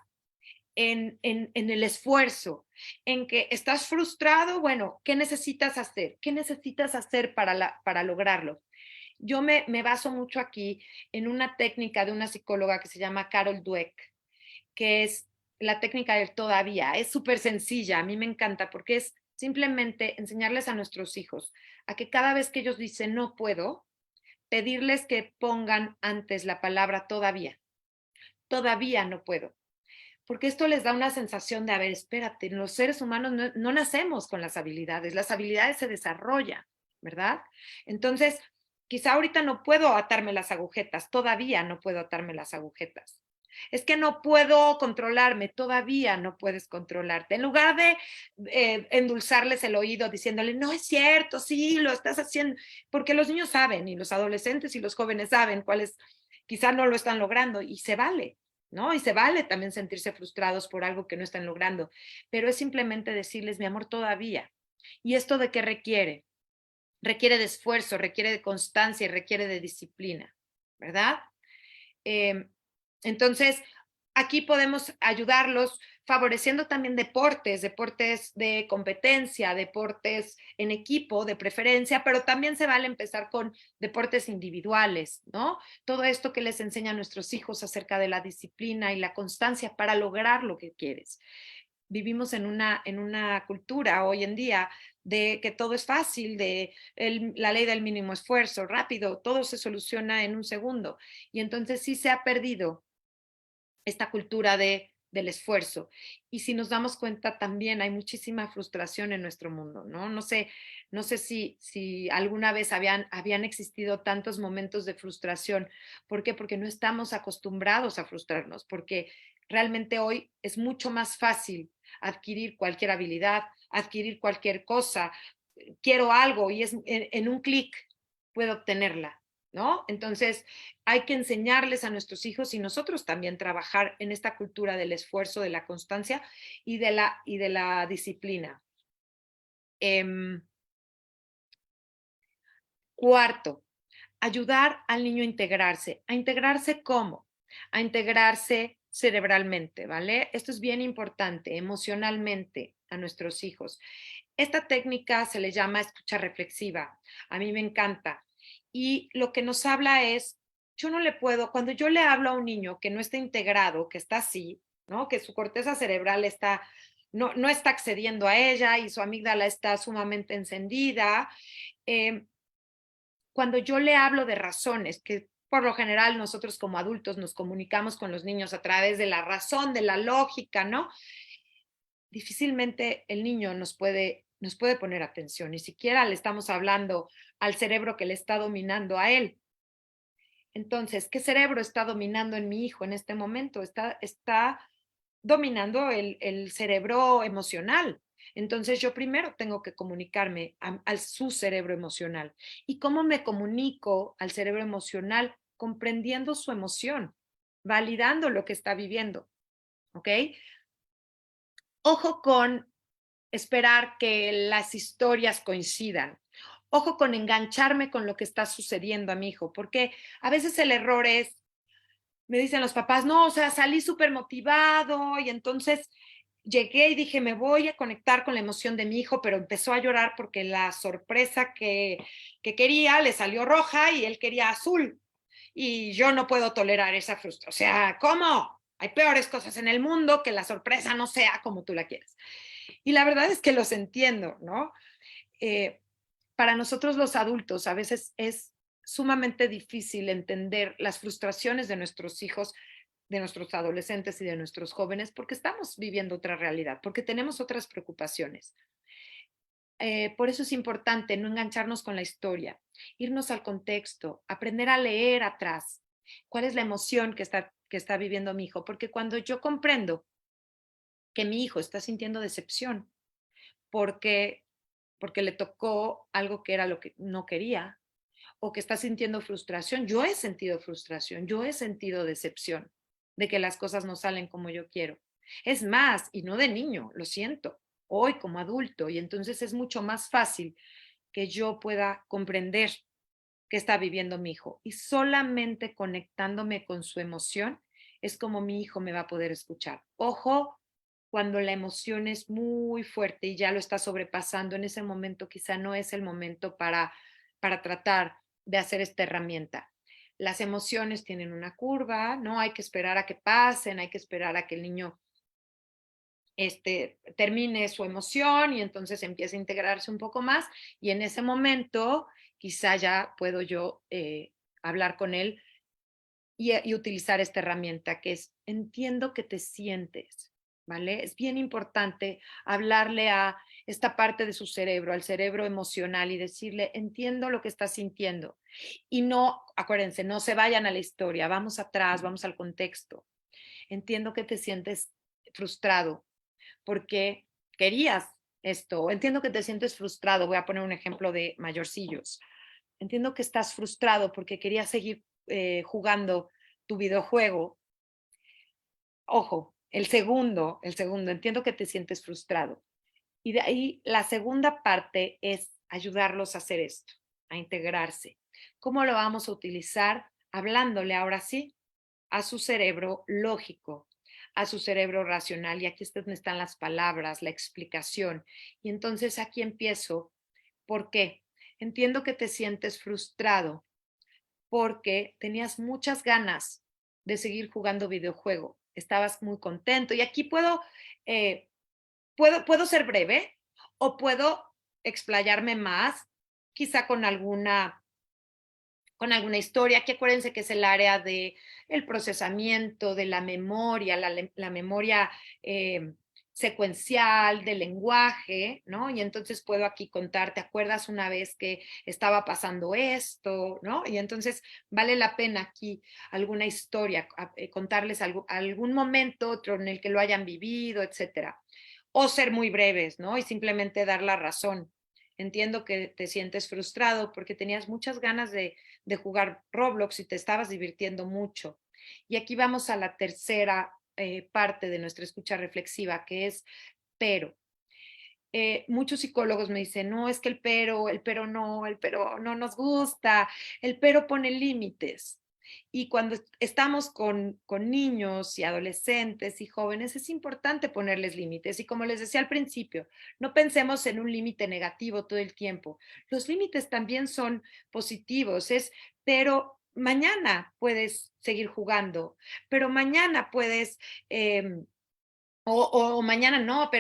en el esfuerzo, en que estás frustrado, bueno, ¿qué necesitas hacer? ¿Qué necesitas hacer para lograrlo? Yo me baso mucho aquí en una técnica de una psicóloga que se llama Carol Dweck, que es la técnica del todavía. Es súper sencilla, a mí me encanta porque es simplemente enseñarles a nuestros hijos a que cada vez que ellos dicen no puedo, pedirles que pongan antes la palabra todavía. Todavía no puedo. Porque esto les da una sensación de, a ver, espérate, los seres humanos no nacemos con las habilidades se desarrollan, ¿verdad? Entonces, quizá ahorita no puedo atarme las agujetas, todavía no puedo atarme las agujetas. Es que no puedo controlarme, todavía no puedes controlarte. En lugar de endulzarles el oído diciéndole, no es cierto, sí, lo estás haciendo, porque los niños saben y los adolescentes y los jóvenes saben cuáles quizá no lo están logrando y se vale. ¿no? Y se vale también sentirse frustrados por algo que no están logrando, pero es simplemente decirles, mi amor, todavía. ¿Y esto de qué requiere? Requiere de esfuerzo, requiere de constancia y requiere de disciplina, ¿verdad? Entonces, aquí podemos ayudarlos favoreciendo también deportes, deportes de competencia, deportes en equipo de preferencia, pero también se vale empezar con deportes individuales, ¿no? Todo esto que les enseña a nuestros hijos acerca de la disciplina y la constancia para lograr lo que quieres. Vivimos en una cultura hoy en día de que todo es fácil, de la ley del mínimo esfuerzo, rápido, todo se soluciona en un segundo. Y entonces sí se ha perdido esta cultura del esfuerzo. Y si nos damos cuenta, también hay muchísima frustración en nuestro mundo, ¿no? No sé si alguna vez habían existido tantos momentos de frustración. ¿Por qué? Porque no estamos acostumbrados a frustrarnos, porque realmente hoy es mucho más fácil adquirir cualquier habilidad, adquirir cualquier cosa. Quiero algo y es en un clic puedo obtenerla, ¿no? Entonces, hay que enseñarles a nuestros hijos y nosotros también trabajar en esta cultura del esfuerzo, de la constancia y de la disciplina. Cuarto, ayudar al niño a integrarse. ¿A integrarse cómo? A integrarse cerebralmente, ¿vale? Esto es bien importante, emocionalmente a nuestros hijos. Esta técnica se le llama escucha reflexiva. A mí me encanta. Y lo que nos habla es, yo no le puedo, cuando yo le hablo a un niño que no está integrado, que está así, ¿no? Que su corteza cerebral no está accediendo a ella y su amígdala está sumamente encendida, eh, cuando yo le hablo de razones, que por lo general nosotros como adultos nos comunicamos con los niños a través de la razón, de la lógica, ¿no? Difícilmente el niño nos puede poner atención, ni siquiera le estamos hablando al cerebro que le está dominando a él. Entonces, ¿qué cerebro está dominando en mi hijo en este momento? Está dominando el cerebro emocional. Entonces, yo primero tengo que comunicarme al su cerebro emocional. ¿Y cómo me comunico al cerebro emocional? Comprendiendo su emoción, validando lo que está viviendo, ¿ok? Ojo con esperar que las historias coincidan. Ojo con engancharme con lo que está sucediendo a mi hijo, porque a veces el error es, me dicen los papás, no, o sea, salí súper motivado y entonces llegué y dije, me voy a conectar con la emoción de mi hijo, pero empezó a llorar porque la sorpresa que quería le salió roja y él quería azul. Y yo no puedo tolerar esa frustración. O sea, ¿cómo? Hay peores cosas en el mundo que la sorpresa no sea como tú la quieres. Y la verdad es que los entiendo, ¿no? Eh, para nosotros los adultos a veces es sumamente difícil entender las frustraciones de nuestros hijos, de nuestros adolescentes y de nuestros jóvenes, porque estamos viviendo otra realidad, porque tenemos otras preocupaciones. Por eso es importante no engancharnos con la historia, irnos al contexto, aprender a leer atrás. ¿Cuál es la emoción que está viviendo mi hijo? Porque cuando yo comprendo que mi hijo está sintiendo decepción, porque le tocó algo que era lo que no quería, o que está sintiendo frustración. Yo he sentido frustración, yo he sentido decepción de que las cosas no salen como yo quiero. Es más, y no de niño, lo siento, hoy como adulto, y entonces es mucho más fácil que yo pueda comprender qué está viviendo mi hijo. Y solamente conectándome con su emoción es como mi hijo me va a poder escuchar. Ojo, cuando la emoción es muy fuerte y ya lo está sobrepasando, en ese momento quizá no es el momento para tratar de hacer esta herramienta. Las emociones tienen una curva, ¿no? Hay que esperar a que pasen, hay que esperar a que el niño termine su emoción y entonces empiece a integrarse un poco más y en ese momento quizá ya puedo yo hablar con él y utilizar esta herramienta que es entiendo que te sientes, ¿vale? Es bien importante hablarle a esta parte de su cerebro, al cerebro emocional y decirle, entiendo lo que estás sintiendo. Y no, acuérdense, no se vayan a la historia, vamos atrás, vamos al contexto. Entiendo que te sientes frustrado porque querías esto. Entiendo que te sientes frustrado. Voy a poner un ejemplo de mayorcillos. Entiendo que estás frustrado porque querías seguir jugando tu videojuego, ojo, el segundo, entiendo que te sientes frustrado. Y de ahí la segunda parte es ayudarlos a hacer esto, a integrarse. ¿Cómo lo vamos a utilizar? Hablándole ahora sí a su cerebro lógico, a su cerebro racional. Y aquí es donde están las palabras, la explicación. Y entonces aquí empiezo. ¿Por qué? Entiendo que te sientes frustrado porque tenías muchas ganas de seguir jugando videojuego. Estabas muy contento. Y aquí eh, puedo ser breve o puedo explayarme más, quizá con alguna historia, que acuérdense que es el área de el procesamiento, de la memoria, la memoria secuencial, del lenguaje, ¿no? Y entonces puedo aquí contar, ¿te acuerdas una vez que estaba pasando esto, ¿no? Y entonces vale la pena aquí alguna historia, contarles algún momento, otro en el que lo hayan vivido, etcétera. O ser muy breves, ¿no? Y simplemente dar la razón. Entiendo que te sientes frustrado porque tenías muchas ganas de jugar Roblox y te estabas divirtiendo mucho. Y aquí vamos a la tercera parte de nuestra escucha reflexiva, que es pero. Muchos psicólogos me dicen, no, es que el pero no nos gusta, el pero pone límites. Y cuando estamos con niños y adolescentes y jóvenes, es importante ponerles límites. Y como les decía al principio, no pensemos en un límite negativo todo el tiempo. Los límites también son positivos, pero mañana puedes seguir jugando, pero mañana puedes, o mañana no,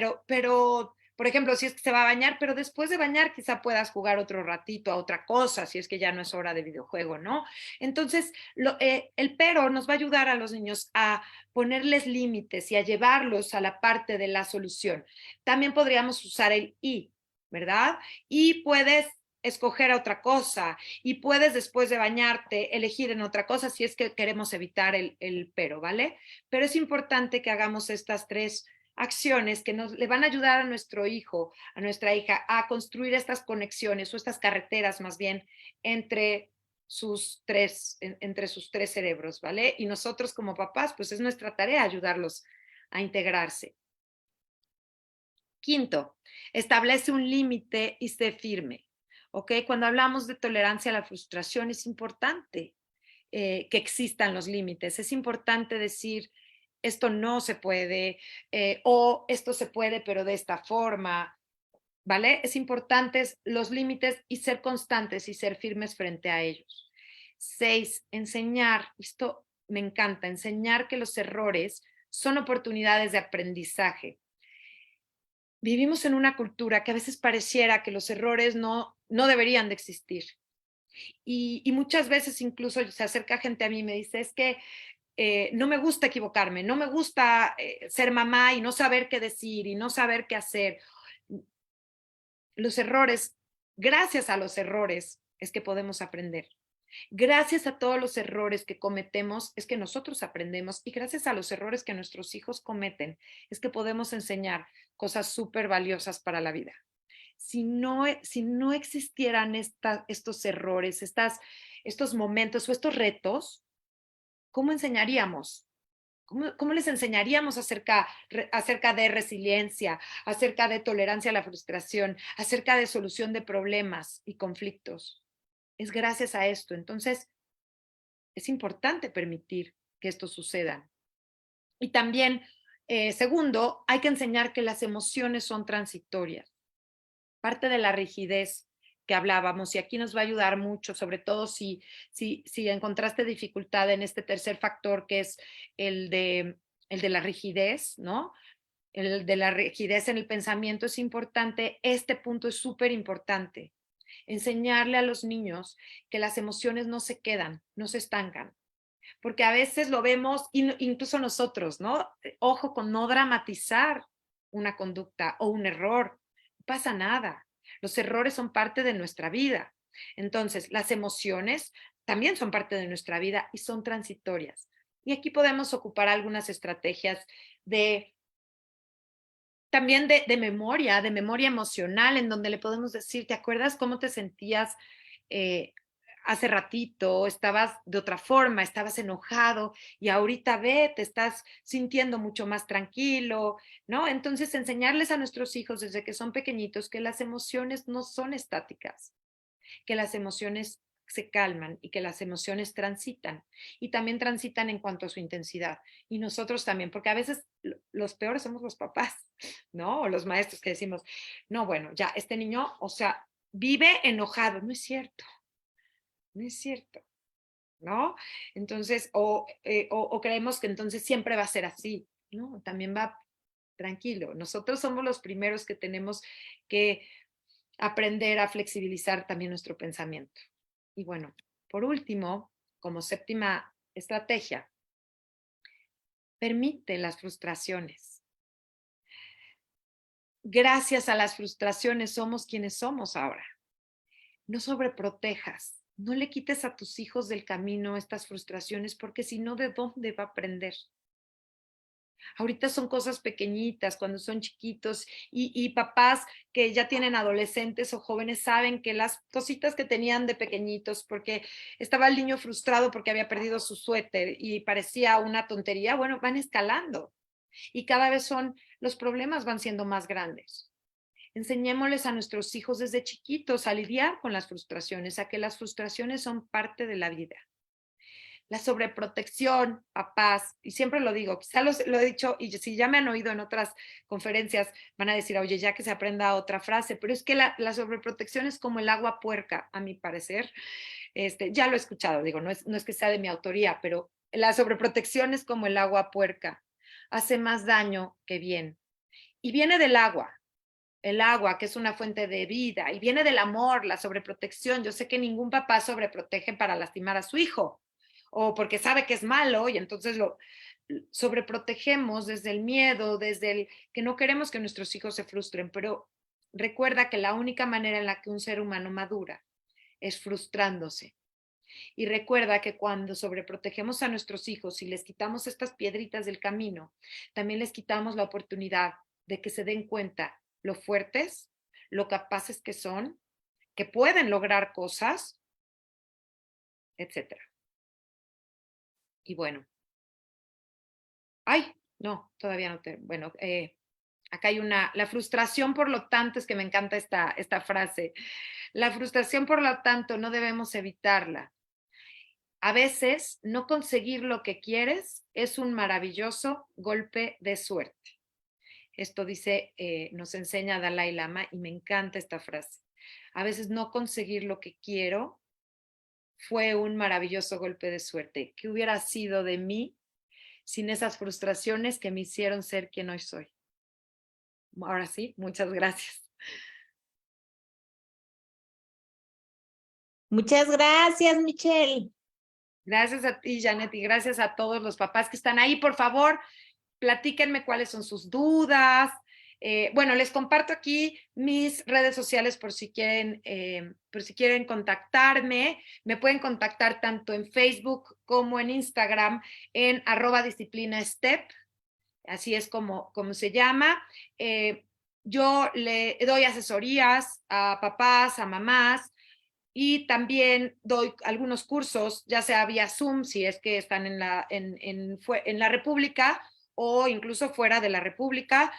por ejemplo, si es que se va a bañar, pero después de bañar quizá puedas jugar otro ratito a otra cosa, si es que ya no es hora de videojuego, ¿no? Entonces, el pero nos va a ayudar a los niños a ponerles límites y a llevarlos a la parte de la solución. También podríamos usar el y, ¿verdad? Y puedes escoger a otra cosa y puedes después de bañarte elegir en otra cosa si es que queremos evitar el pero, ¿vale? Pero es importante que hagamos estas tres acciones que le van a ayudar a nuestro hijo, a nuestra hija, a construir estas conexiones o estas carreteras más bien entre entre sus tres cerebros, ¿vale? Y nosotros como papás, pues es nuestra tarea ayudarlos a integrarse. Quinto, establece un límite y sé firme, ¿ok? Cuando hablamos de tolerancia a la frustración es importante que existan los límites. Es importante decir, esto no se puede, o esto se puede, pero de esta forma, ¿vale? Es importante los límites y ser constantes y ser firmes frente a ellos. 6, enseñar, esto me encanta, enseñar que los errores son oportunidades de aprendizaje. Vivimos en una cultura que a veces pareciera que los errores no deberían de existir. Y muchas veces incluso se acerca gente a mí y me dice, es que no me gusta equivocarme, no me gusta ser mamá y no saber qué decir y no saber qué hacer. Los errores, gracias a los errores es que podemos aprender. Gracias a todos los errores que cometemos es que nosotros aprendemos y gracias a los errores que nuestros hijos cometen es que podemos enseñar cosas súper valiosas para la vida. Si no existieran estos errores, estos momentos o estos retos, ¿cómo enseñaríamos? ¿Cómo les enseñaríamos acerca de resiliencia, acerca de tolerancia a la frustración, acerca de solución de problemas y conflictos? Es gracias a esto. Entonces, es importante permitir que esto suceda. Y también, segundo, hay que enseñar que las emociones son transitorias. Parte de la rigidez que hablábamos, y aquí nos va a ayudar mucho, sobre todo si encontraste dificultad en este tercer factor, que es el de la rigidez, ¿no? El de la rigidez en el pensamiento es importante, este punto es súper importante. Enseñarle a los niños que las emociones no se quedan, no se estancan, porque a veces lo vemos, incluso nosotros, ¿no? Ojo con no dramatizar una conducta o un error, no pasa nada. Los errores son parte de nuestra vida. Entonces, las emociones también son parte de nuestra vida y son transitorias. Y aquí podemos ocupar algunas estrategias también de memoria emocional, en donde le podemos decir, ¿te acuerdas cómo te sentías hace ratito estabas de otra forma, estabas enojado y ahorita ve, te estás sintiendo mucho más tranquilo, ¿no? Entonces, enseñarles a nuestros hijos desde que son pequeñitos que las emociones no son estáticas, que las emociones se calman y que las emociones transitan y también transitan en cuanto a su intensidad. Y nosotros también, porque a veces los peores somos los papás, ¿no? O los maestros que decimos, no, bueno, ya este niño, o sea, vive enojado. No es cierto, no es cierto, ¿no? Entonces, o creemos que entonces siempre va a ser así, ¿no? También va tranquilo. Nosotros somos los primeros que tenemos que aprender a flexibilizar también nuestro pensamiento. Y bueno, por último, como séptima estrategia, permite las frustraciones. Gracias a las frustraciones somos quienes somos ahora. No sobreprotejas, no le quites a tus hijos del camino estas frustraciones, porque si no, ¿de dónde va a aprender? Ahorita son cosas pequeñitas cuando son chiquitos y papás que ya tienen adolescentes o jóvenes saben que las cositas que tenían de pequeñitos, porque estaba el niño frustrado porque había perdido su suéter y parecía una tontería, bueno, van escalando y cada vez los problemas van siendo más grandes. Enseñémosles a nuestros hijos desde chiquitos a lidiar con las frustraciones, a que las frustraciones son parte de la vida. La sobreprotección, papás, y siempre lo digo, quizá lo he dicho, y si ya me han oído en otras conferencias, van a decir, oye, ya que se aprenda otra frase, pero es que la sobreprotección es como el agua puerca, a mi parecer. Ya lo he escuchado, digo, no es que sea de mi autoría, pero la sobreprotección es como el agua puerca, hace más daño que bien. Y viene del agua, el agua, que es una fuente de vida, y viene del amor, la sobreprotección. Yo sé que ningún papá sobreprotege para lastimar a su hijo, o porque sabe que es malo, y entonces lo sobreprotegemos desde el miedo, desde el que no queremos que nuestros hijos se frustren, pero recuerda que la única manera en la que un ser humano madura es frustrándose. Y recuerda que cuando sobreprotegemos a nuestros hijos y les quitamos estas piedritas del camino, también les quitamos la oportunidad de que se den cuenta lo fuertes, lo capaces que son, que pueden lograr cosas, etcétera. Y bueno, ay, no, todavía no te, bueno, acá hay la frustración por lo tanto, es que me encanta esta frase, la frustración por lo tanto no debemos evitarla. A veces no conseguir lo que quieres es un maravilloso golpe de suerte. Esto dice, nos enseña Dalai Lama y me encanta esta frase. A veces no conseguir lo que quiero fue un maravilloso golpe de suerte. ¿Qué hubiera sido de mí sin esas frustraciones que me hicieron ser quien hoy soy? Ahora sí, muchas gracias. Muchas gracias, Michelle. Gracias a ti, Janet, y gracias a todos los papás que están ahí. Por favor, platíquenme cuáles son sus dudas. Bueno, les comparto aquí mis redes sociales por si quieren contactarme. Me pueden contactar tanto en Facebook como en Instagram en @disciplinastep. Así es como se llama. Yo le doy asesorías a papás, a mamás, y también doy algunos cursos, ya sea vía Zoom, si es que están en la República o incluso fuera de la República,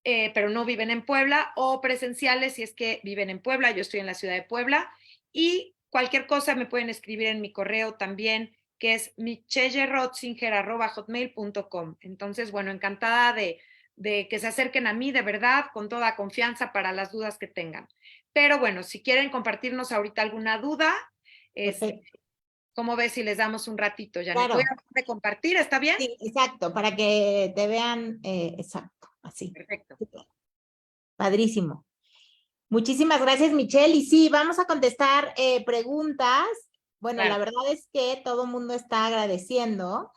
pero no viven en Puebla, o presenciales si es que viven en Puebla. Yo estoy en la ciudad de Puebla. Y cualquier cosa me pueden escribir en mi correo también, que es michellerotzinger@hotmail.com. Entonces, bueno, encantada de que se acerquen a mí de verdad, con toda confianza para las dudas que tengan. Pero bueno, si quieren compartirnos ahorita alguna duda, ¿cómo ves si les damos un ratito, Janet? Claro. Voy a compartir, ¿está bien? Sí, exacto, para que te vean, exacto, así. Perfecto. Padrísimo. Muchísimas gracias, Michelle. Y sí, vamos a contestar preguntas. Bueno, Claro. la verdad es que todo el mundo está agradeciendo.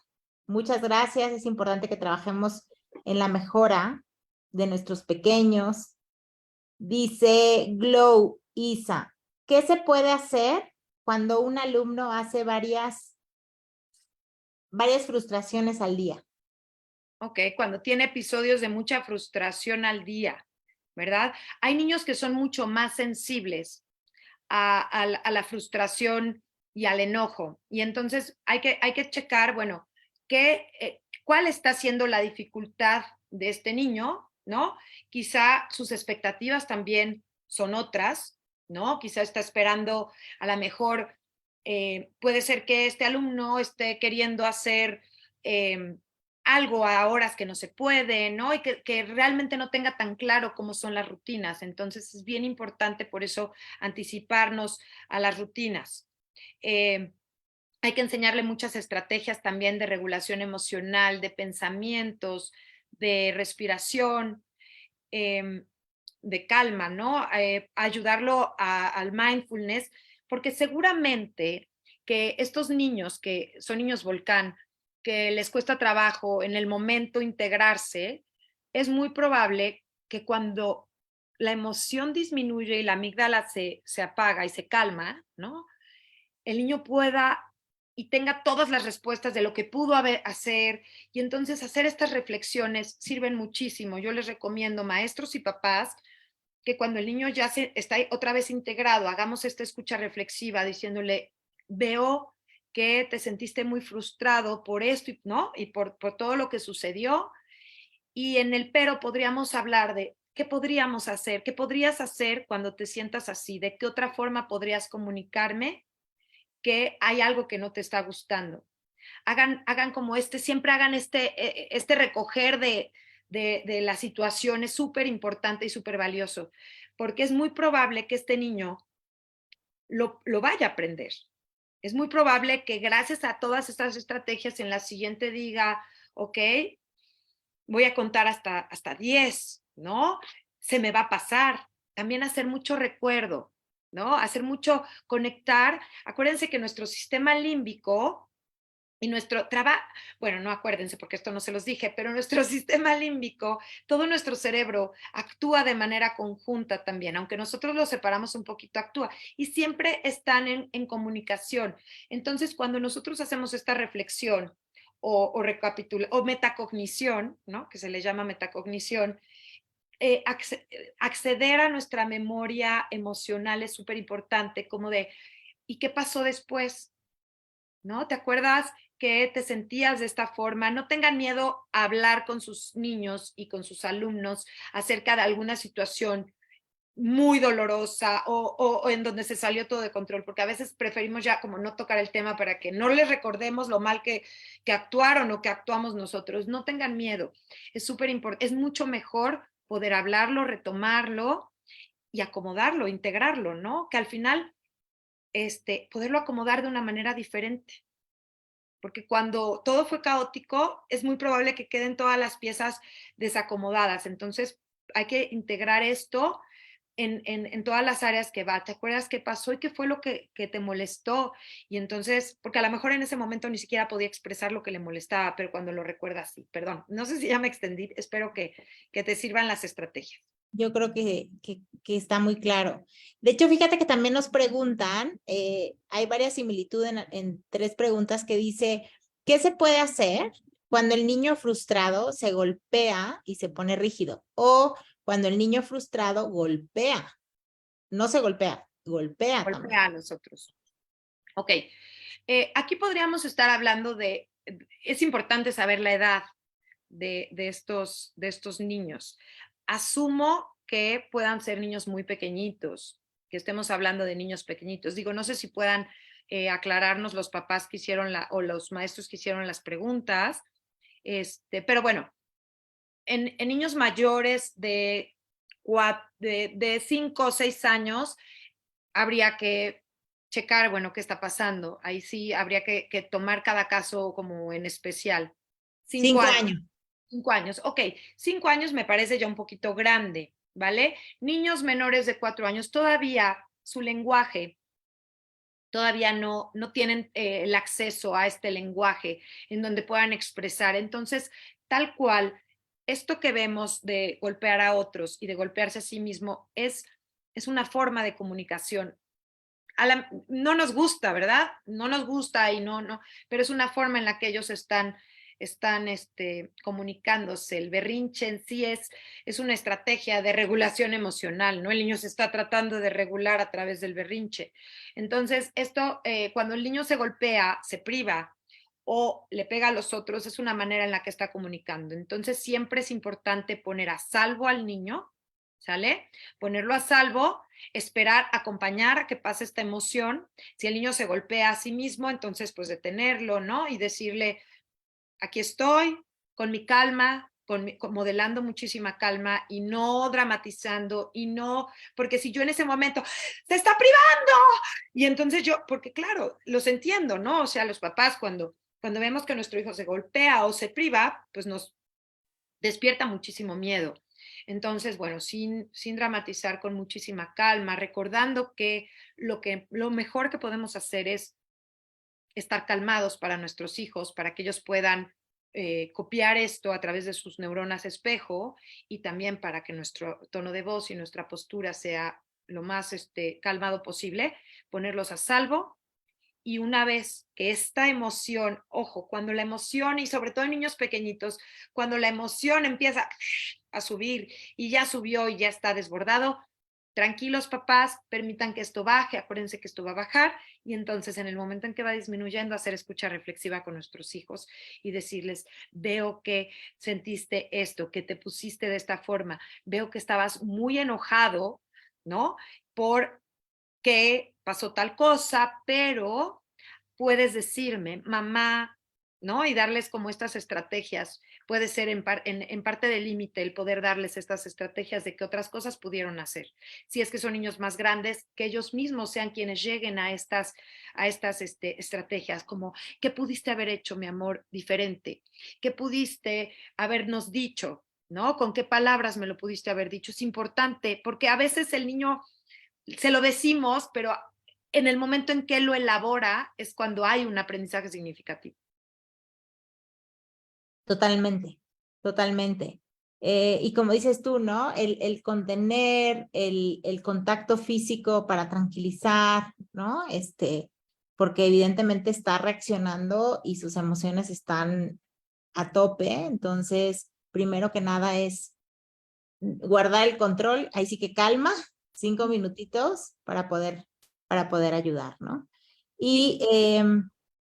Muchas gracias. Es importante que trabajemos en la mejora de nuestros pequeños. Dice Glow Isa, ¿qué se puede hacer cuando un alumno hace varias frustraciones al día? Ok, cuando tiene episodios de mucha frustración al día, ¿verdad? Hay niños que son mucho más sensibles a la frustración y al enojo. Y entonces hay que checar, bueno, cuál está siendo la dificultad de este niño, ¿no? Quizá sus expectativas también son otras, ¿no? Quizá está esperando, a lo mejor puede ser que este alumno esté queriendo hacer algo a horas que no se puede, ¿no? Y que realmente no tenga tan claro cómo son las rutinas. Entonces es bien importante por eso anticiparnos a las rutinas. Hay que enseñarle muchas estrategias también de regulación emocional, de pensamientos, de respiración, de calma, ¿no? Ayudarlo al mindfulness, porque seguramente que estos niños que son niños volcán, que les cuesta trabajo en el momento integrarse, es muy probable que cuando la emoción disminuye y la amígdala se apaga y se calma, ¿no? El niño pueda y tenga todas las respuestas de lo que pudo hacer, y entonces hacer estas reflexiones sirven muchísimo. Yo les recomiendo, maestros y papás, que cuando el niño ya está otra vez integrado, hagamos esta escucha reflexiva diciéndole, veo que te sentiste muy frustrado por esto, ¿no? Y por todo lo que sucedió. Y en el pero podríamos hablar de qué podríamos hacer, qué podrías hacer cuando te sientas así, de qué otra forma podrías comunicarme que hay algo que no te está gustando. Hagan como siempre hagan este recoger de la situación, es súper importante y súper valioso, porque es muy probable que este niño lo vaya a aprender. Es muy probable que gracias a todas estas estrategias en la siguiente diga, ok, voy a contar hasta 10, ¿no? Se me va a pasar. También hacer mucho recuerdo, ¿no? Hacer mucho conectar. Acuérdense que nuestro sistema límbico y nuestro trabajo, bueno, no acuérdense porque esto no se los dije, pero nuestro sistema límbico, todo nuestro cerebro actúa de manera conjunta también, aunque nosotros lo separamos un poquito, actúa y siempre están en comunicación. Entonces, cuando nosotros hacemos esta reflexión o metacognición, ¿no? Que se le llama metacognición, acceder a nuestra memoria emocional es súper importante, como de, ¿y qué pasó después? ¿No? ¿Te acuerdas que te sentías de esta forma? No tengan miedo a hablar con sus niños y con sus alumnos acerca de alguna situación muy dolorosa o en donde se salió todo de control, porque a veces preferimos ya como no tocar el tema para que no les recordemos lo mal que actuaron o que actuamos nosotros. No tengan miedo, es súper importante, es mucho mejor poder hablarlo, retomarlo y acomodarlo, integrarlo, ¿no? Que al final, poderlo acomodar de una manera diferente. Porque cuando todo fue caótico, es muy probable que queden todas las piezas desacomodadas. Entonces, hay que integrar esto en todas las áreas que va. ¿Te acuerdas qué pasó y qué fue lo que te molestó? Y entonces, porque a lo mejor en ese momento ni siquiera podía expresar lo que le molestaba, pero cuando lo recuerdas, sí. Perdón, no sé si ya me extendí, espero que te sirvan las estrategias. Yo creo que está muy claro. De hecho, fíjate que también nos preguntan, hay varias similitudes en tres preguntas que dice, ¿qué se puede hacer cuando el niño frustrado se golpea y se pone rígido? O cuando el niño frustrado golpea, no se golpea, golpea también. Golpea a nosotros. Ok, aquí podríamos estar hablando es importante saber la edad de estos niños. Asumo que puedan ser niños muy pequeñitos, que estemos hablando de niños pequeñitos. Digo, no sé si puedan aclararnos los papás que hicieron o los maestros que hicieron las preguntas, pero bueno, en niños mayores de 5 o 6 años, habría que checar, bueno, qué está pasando. Ahí sí habría que tomar cada caso como en especial. 5 Cinco años. años. 5 años, ok. 5 años me parece ya un poquito grande, ¿vale? Niños menores de 4 años, todavía su lenguaje, todavía no tienen el acceso a este lenguaje en donde puedan expresar. Entonces, tal cual, esto que vemos de golpear a otros y de golpearse a sí mismo es una forma de comunicación. No nos gusta, ¿verdad? No nos gusta y no, pero es una forma en la que ellos están están comunicándose. El berrinche en sí es una estrategia de regulación emocional, ¿no? El niño se está tratando de regular a través del berrinche. Entonces, esto, cuando el niño se golpea, se priva o le pega a los otros, es una manera en la que está comunicando. Entonces, siempre es importante poner a salvo al niño, ¿sale? Ponerlo a salvo, esperar, acompañar a que pase esta emoción. Si el niño se golpea a sí mismo, entonces pues detenerlo, ¿no? Y decirle, aquí estoy, con mi calma, modelando muchísima calma y no dramatizando y no, porque si yo en ese momento, se está privando, y entonces yo, porque claro, los entiendo, ¿no? O sea, los papás cuando vemos que nuestro hijo se golpea o se priva, pues nos despierta muchísimo miedo. Entonces, bueno, sin dramatizar, con muchísima calma, recordando que lo mejor que podemos hacer es estar calmados para nuestros hijos, para que ellos puedan copiar esto a través de sus neuronas espejo y también para que nuestro tono de voz y nuestra postura sea lo más calmado posible, ponerlos a salvo. Y una vez que esta emoción, ojo, cuando la emoción, y sobre todo en niños pequeñitos, cuando la emoción empieza a subir y ya subió y ya está desbordado, tranquilos papás, permitan que esto baje, acuérdense que esto va a bajar y entonces en el momento en que va disminuyendo, hacer escucha reflexiva con nuestros hijos y decirles, veo que sentiste esto, que te pusiste de esta forma, veo que estabas muy enojado, ¿no? Por que pasó tal cosa, pero puedes decirme, mamá, ¿no? Y darles como estas estrategias. Puede ser en parte del límite el poder darles estas estrategias de que otras cosas pudieron hacer. Si es que son niños más grandes, que ellos mismos sean quienes lleguen a estas estrategias, como, ¿qué pudiste haber hecho, mi amor, diferente? ¿Qué pudiste habernos dicho? ¿No? ¿Con qué palabras me lo pudiste haber dicho? Es importante, porque a veces el niño se lo decimos, pero en el momento en que lo elabora es cuando hay un aprendizaje significativo. Totalmente, totalmente. Y como dices tú, ¿no? El contener, el contacto físico para tranquilizar, ¿no? Porque evidentemente está reaccionando y sus emociones están a tope. Entonces, primero que nada es guardar el control, ahí sí que calma, 5 minutitos para poder ayudar, ¿no? Y, Y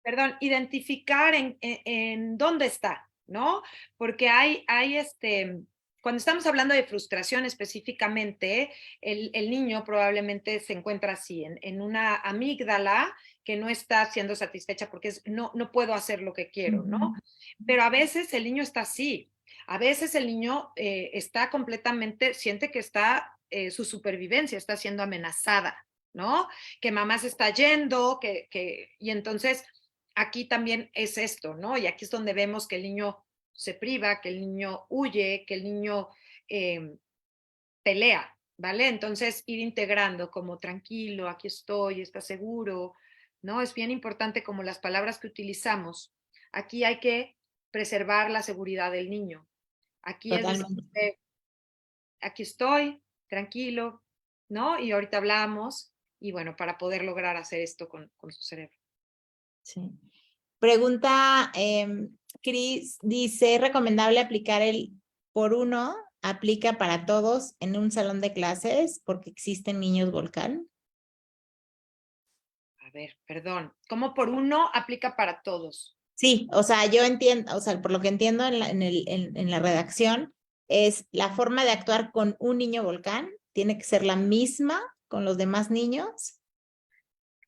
perdón, identificar en dónde está, ¿no? Porque cuando estamos hablando de frustración específicamente, el niño probablemente se encuentra así, en una amígdala que no está siendo satisfecha porque no puedo hacer lo que quiero, ¿no? Pero a veces el niño está así, a veces el niño está completamente, siente que su supervivencia está siendo amenazada, ¿no? Que mamá se está yendo, y entonces aquí también es esto, ¿no? Y aquí es donde vemos que el niño se priva, que el niño huye, que el niño pelea, ¿vale? Entonces ir integrando como tranquilo, aquí estoy, está seguro, ¿no? Es bien importante como las palabras que utilizamos. Aquí hay que preservar la seguridad del niño. Aquí es decir, totalmente. aquí estoy, tranquilo, ¿no? Y ahorita hablamos, y bueno, para poder lograr hacer esto con su cerebro. Sí. Pregunta, Cris, dice, ¿es recomendable aplicar el por uno? ¿Aplica para todos en un salón de clases porque existen niños volcán? A ver, perdón. ¿Cómo por uno aplica para todos? Sí, o sea, yo entiendo, o sea, por lo que entiendo en la redacción, es la forma de actuar con un niño volcán, tiene que ser la misma con los demás niños.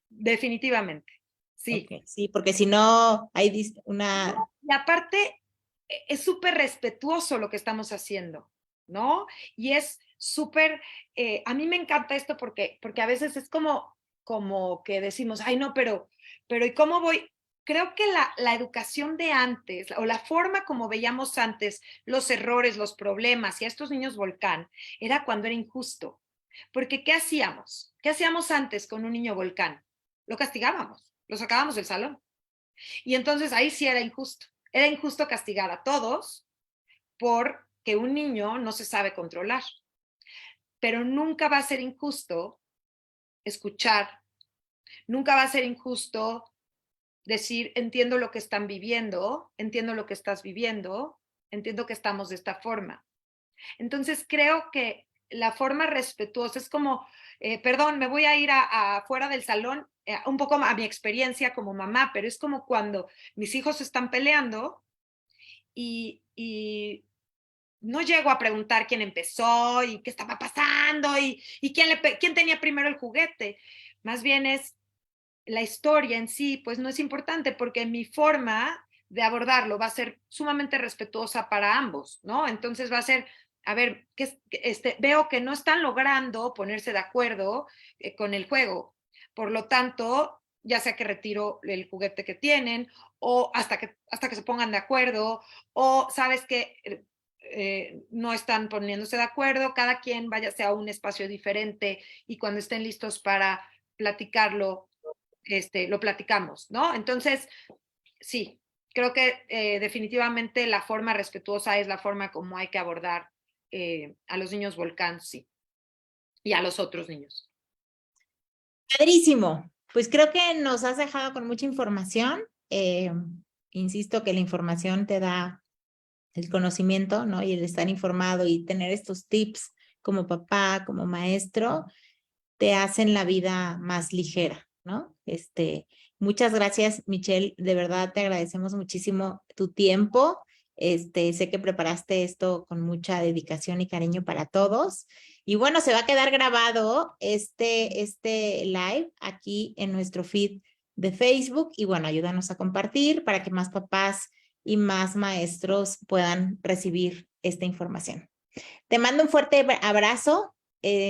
Definitivamente, Ok, sí. sí, porque si no, hay una... Y aparte, es súper respetuoso lo que estamos haciendo, ¿no? Y es súper, a mí me encanta esto porque a veces es como que decimos, ay, no, pero ¿y cómo voy? Creo que la educación de antes, o la forma como veíamos antes los errores, los problemas y a estos niños volcán, era cuando era injusto. Porque ¿qué hacíamos? ¿Qué hacíamos antes con un niño volcán? Lo castigábamos, lo sacábamos del salón. Y entonces ahí sí era injusto. Era injusto castigar a todos porque un niño no se sabe controlar. Pero nunca va a ser injusto escuchar, nunca va a ser injusto decir, entiendo lo que están viviendo, entiendo lo que estás viviendo, entiendo que estamos de esta forma. Entonces creo que la forma respetuosa es como, perdón, me voy a ir fuera del salón, un poco a mi experiencia como mamá, pero es como cuando mis hijos están peleando y no llego a preguntar quién empezó y qué estaba pasando y quién tenía primero el juguete. Más bien es la historia en sí, pues no es importante porque mi forma de abordarlo va a ser sumamente respetuosa para ambos, ¿no? Entonces va a ser, a ver, veo que no están logrando ponerse de acuerdo con el juego. Por lo tanto, ya sea que retiro el juguete que tienen o hasta que se pongan de acuerdo o sabes que no están poniéndose de acuerdo, cada quien váyase a un espacio diferente y cuando estén listos para platicarlo, lo platicamos, ¿no? Entonces, sí, creo que definitivamente la forma respetuosa es la forma como hay que abordar a los niños volcán, sí, y a los otros niños. Padrísimo. Pues creo que nos has dejado con mucha información. Insisto que la información te da el conocimiento, ¿no? Y el estar informado y tener estos tips como papá, como maestro, te hacen la vida más ligera, ¿no? Muchas gracias, Michelle. De verdad te agradecemos muchísimo tu tiempo. Sé que preparaste esto con mucha dedicación y cariño para todos. Y bueno, se va a quedar grabado este live aquí en nuestro feed de Facebook. Y bueno, ayúdanos a compartir para que más papás y más maestros puedan recibir esta información. Te mando un fuerte abrazo.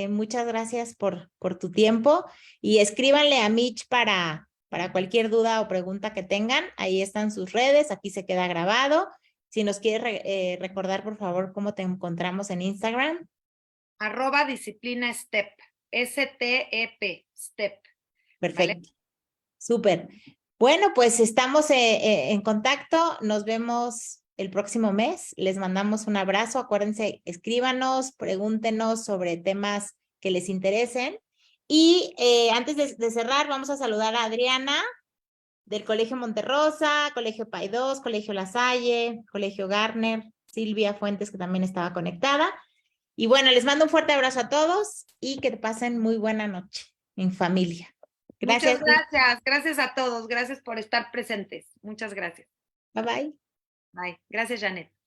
Muchas gracias por tu tiempo y escríbanle a Mitch para cualquier duda o pregunta que tengan. Ahí están sus redes, aquí se queda grabado. Si nos quieres recordar, por favor, cómo te encontramos en Instagram. @disciplina step, STEP, step. Perfecto, ¿Vale? súper. Bueno, pues estamos en contacto. Nos vemos el próximo mes. Les mandamos un abrazo. Acuérdense, escríbanos, pregúntenos sobre temas que les interesen. Y antes de cerrar, vamos a saludar a Adriana del Colegio Monterrosa, Colegio Paidós, Colegio La Salle, Colegio Garner, Silvia Fuentes, que también estaba conectada. Y bueno, les mando un fuerte abrazo a todos y que pasen muy buena noche en familia. Muchas Gracias. gracias, gracias a todos, gracias por estar presentes. Muchas gracias. Bye bye. Bye. Gracias, Janet.